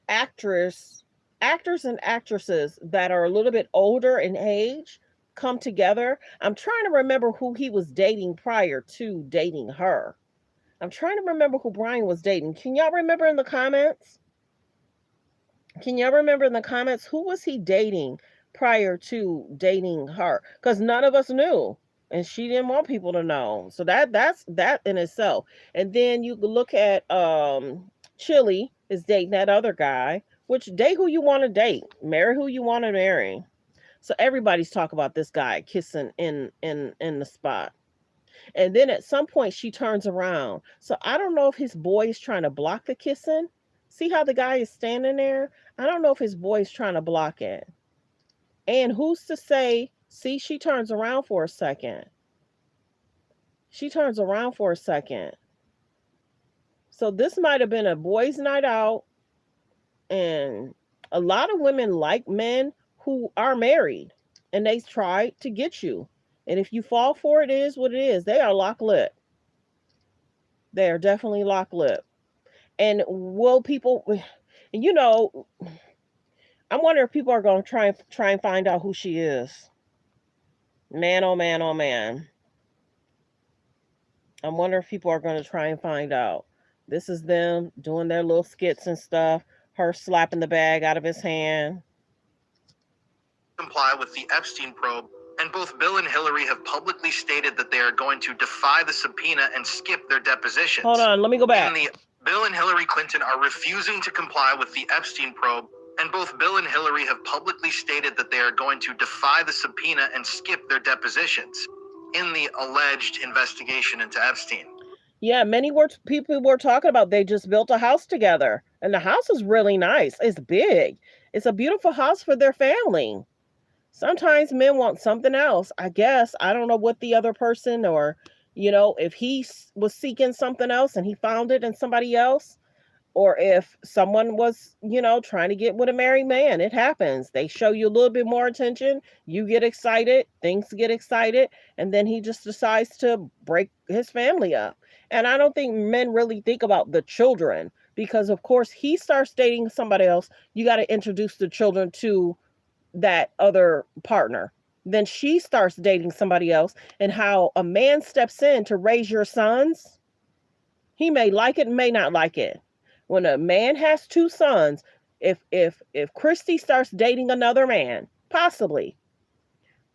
actors and actresses that are a little bit older in age come together. I'm trying to remember who he was dating prior to dating her. I'm trying to remember who Brian was dating. Can y'all remember in the comments? Can y'all remember in the comments who was he dating prior to dating her? Because none of us knew. And she didn't want people to know. So that's that in itself. And then you look at Chili is dating that other guy, which date who you want to date. Marry who you want to marry. So everybody's talking about this guy kissing in the spot. And then at some point she turns around. So I don't know if his boy is trying to block the kissing. See how the guy is standing there? I don't know if his boy is trying to block it. And who's to say, see, she turns around for a second. She turns around for a second. So this might have been a boys' night out. And a lot of women like men who are married. And they try to get you. And if you fall for it, it is what it is. They are lock lip. They are definitely lock lip. And will people, and you know, I wonder if people are going to try and find out who she is. Man, oh man, oh man. I wonder if people are going to try and find out. This is them doing their little skits and stuff. Her slapping the bag out of his hand. Comply with the Epstein probe, and both Bill and Hillary have publicly stated that they are going to defy the subpoena and skip their depositions. Hold on, let me go back. Bill and Hillary Clinton are refusing to comply with the Epstein probe, and both Bill and Hillary have publicly stated that they are going to defy the subpoena and skip their depositions in the alleged investigation into Epstein. Yeah, people were talking about they just built a house together, and the house is really nice. It's big. It's a beautiful house for their family. Sometimes men want something else, I guess. I don't know what the other person, or you know, if he was seeking something else and he found it in somebody else, or if someone was, you know, trying to get with a married man. It happens. They show you a little bit more attention. You get excited. Things get excited. And then he just decides to break his family up. And I don't think men really think about the children because, of course, he starts dating somebody else. You got to introduce the children to that other partner. Then she starts dating somebody else, and how a man steps in to raise your sons. He may like it, may not like it. When a man has two sons, if Christy starts dating another man, possibly,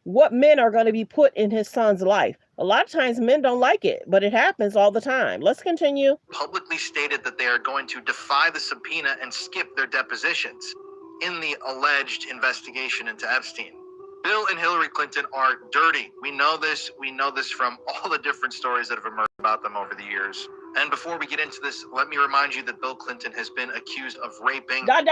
what men are going to be put in his son's life? A lot of times men don't like it, but it happens all the time. Let's continue. Publicly stated that they are going to defy the subpoena and skip their depositions in the alleged investigation into Epstein. Bill and Hillary Clinton are dirty. We know this. We know this from all the different stories that have emerged about them over the years. And before we get into this, let me remind you that Bill Clinton has been accused of raping So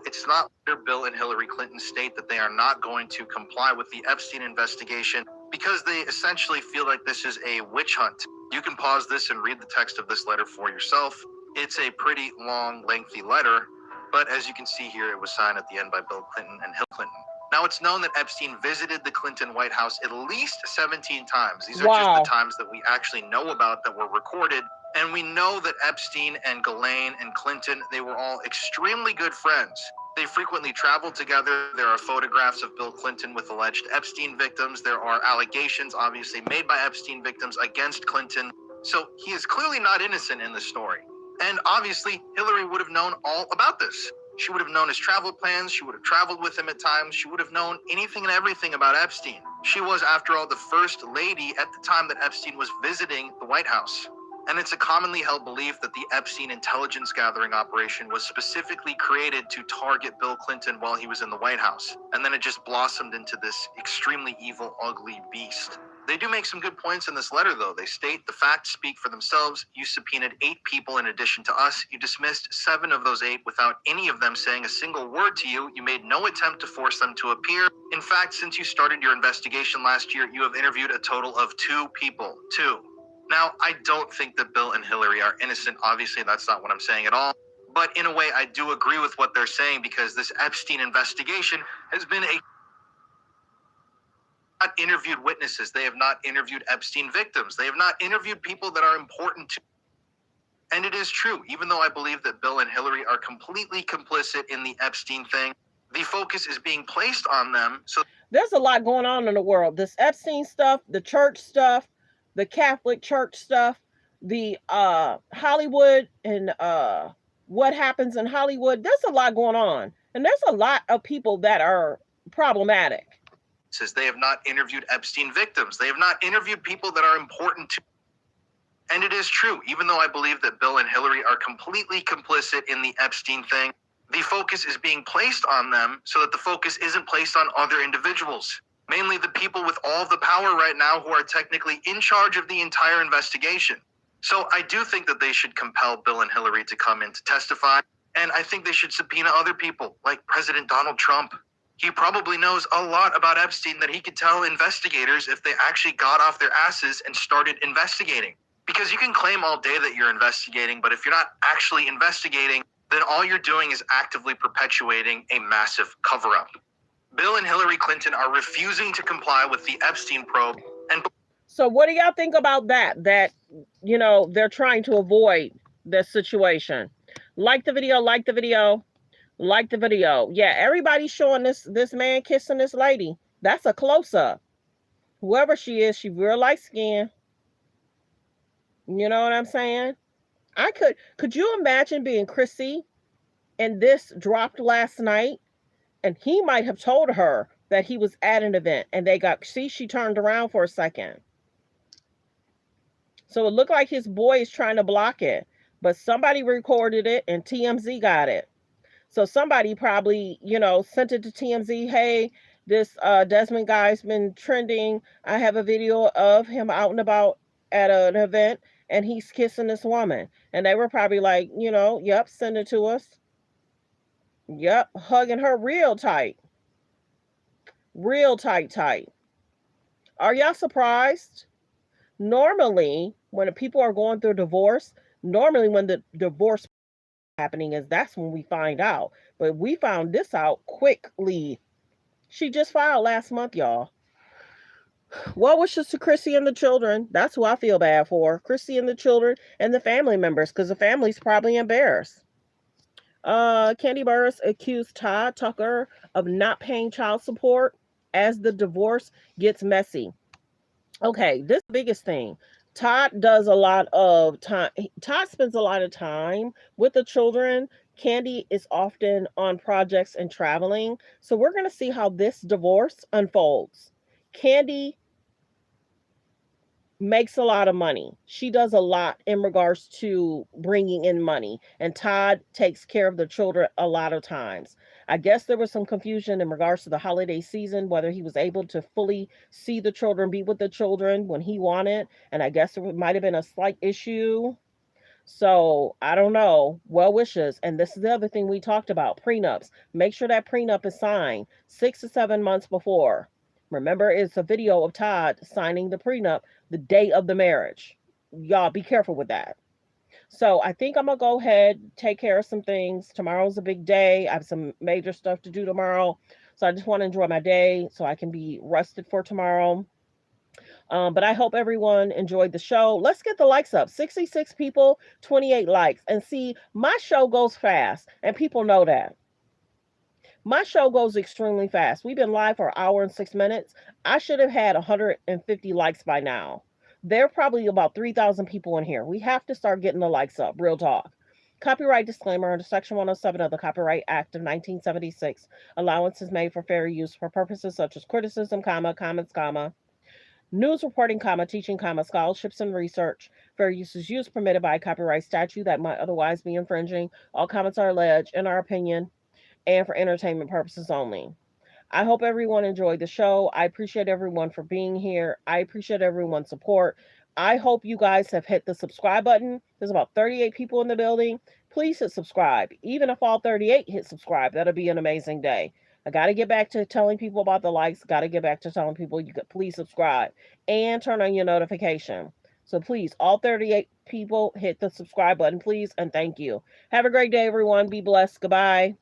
it's not clear Bill and Hillary Clinton state that they are not going to comply with the Epstein investigation because they essentially feel like this is a witch hunt. You can pause this and read the text of this letter for yourself. It's a pretty long, lengthy letter, but as you can see here, it was signed at the end by Bill Clinton and Hillary Clinton. Now, it's known that Epstein visited the Clinton White House at least 17 times. These are just the times that we actually know about that were recorded. And we know that Epstein and Ghislaine and Clinton, they were all extremely good friends. They frequently traveled together. There are photographs of Bill Clinton with alleged Epstein victims. There are allegations, obviously, made by Epstein victims against Clinton. So he is clearly not innocent in this story. And obviously, Hillary would have known all about this. She would have known his travel plans. She would have traveled with him at times. She would have known anything and everything about Epstein. She was, after all, the first lady at the time that Epstein was visiting the White House. And it's a commonly held belief that the Epstein intelligence gathering operation was specifically created to target Bill Clinton while he was in the White House. And then it just blossomed into this extremely evil, ugly beast. They do make some good points in this letter, though. They state the facts speak for themselves. You subpoenaed 8 people in addition to us. You dismissed 7 of those 8 without any of them saying a single word to you. You made no attempt to force them to appear. In fact, since you started your investigation last year, you have interviewed a total of 2 people. 2. Now, I don't think that Bill and Hillary are innocent. Obviously, that's not what I'm saying at all. But in a way, I do agree with what they're saying because this Epstein investigation has been not interviewed witnesses. They have not interviewed Epstein victims. They have not interviewed people that are important to. And it is true, even though I believe that Bill and Hillary are completely complicit in the Epstein thing, the focus is being placed on them. So there's a lot going on in the world. This Epstein stuff, the church stuff, the Catholic Church stuff, the Hollywood and what happens in Hollywood. There's a lot going on. And there's a lot of people that are problematic. Says they have not interviewed Epstein victims. They have not interviewed people that are important to. And it is true, even though I believe that Bill and Hillary are completely complicit in the Epstein thing, the focus is being placed on them so that the focus isn't placed on other individuals, mainly the people with all of the power right now who are technically in charge of the entire investigation. So I do think that they should compel Bill and Hillary to come in to testify. And I think they should subpoena other people like President Donald Trump. He probably knows a lot about Epstein that he could tell investigators if they actually got off their asses and started investigating. Because you can claim all day that you're investigating, but if you're not actually investigating, then all you're doing is actively perpetuating a massive cover-up. Bill and Hillary Clinton are refusing to comply with the Epstein probe. And so what do y'all think about that? That, you know, they're trying to avoid this situation. Like the video, like the video. Like the video. Yeah, everybody's showing this man kissing this lady. That's a close-up. Whoever she is, she real light skin. You know what I'm saying? Could you imagine being Chrissy and this dropped last night? And he might have told her that he was at an event and she turned around for a second. So it looked like his boy is trying to block it, but somebody recorded it and TMZ got it. So somebody probably, you know, sent it to TMZ. Hey, this Desmond guy's been trending. I have a video of him out and about at an event and he's kissing this woman. And they were probably like, you know, yep, send it to us. Yep, hugging her real tight. Real tight. Are y'all surprised? Normally, when people are going through divorce, normally when the divorce happening is that's when we find out. But we found this out quickly. She just filed last month, y'all. Well wishes to Chrissy and the children. That's who I feel bad for. Chrissy and the children and the family members, because the family's probably embarrassed. Kandi Burruss accused Todd Tucker of not paying child support as the divorce gets messy. Okay, this is the biggest thing. Todd does a lot of time. Todd spends a lot of time with the children, Candy is often on projects and traveling. So we're going to see how this divorce unfolds. Candy makes a lot of money. She does a lot in regards to bringing in money, and Todd takes care of the children a lot of times. I guess there was some confusion in regards to the holiday season, whether he was able to fully see the children, be with the children when he wanted, and I guess there might have been a slight issue. So I don't know. Well wishes. And this is the other thing we talked about, prenups. Make sure that prenup is signed 6 to 7 months before. Remember, it's a video of Todd signing the prenup the day of the marriage. Y'all be careful with that. So I think I'm going to go ahead, take care of some things. Tomorrow's a big day. I have some major stuff to do tomorrow. So I just want to enjoy my day so I can be rested for tomorrow. But I hope everyone enjoyed the show. Let's get the likes up. 66 people, 28 likes. And see, my show goes fast, and people know that. My show goes extremely fast. We've been live for an hour and 6 minutes. I should have had 150 likes by now. There are probably about 3,000 people in here. We have to start getting the likes up. Real talk. Copyright disclaimer under Section 107 of the Copyright Act of 1976. Allowance is made for fair use for purposes such as criticism, comments, news reporting, teaching, scholarships and research. Fair use is used permitted by a copyright statute that might otherwise be infringing. All comments are alleged, in our opinion, and for entertainment purposes only. I hope everyone enjoyed the show. I appreciate everyone for being here. I appreciate everyone's support. I hope you guys have hit the subscribe button. There's about 38 people in the building. Please hit subscribe. Even if all 38 hit subscribe, that'll be an amazing day. I got to get back to telling people about the likes. Got to get back to telling people you could please subscribe and turn on your notification. So please, all 38 people, hit the subscribe button, please, and thank you. Have a great day, everyone. Be blessed. Goodbye.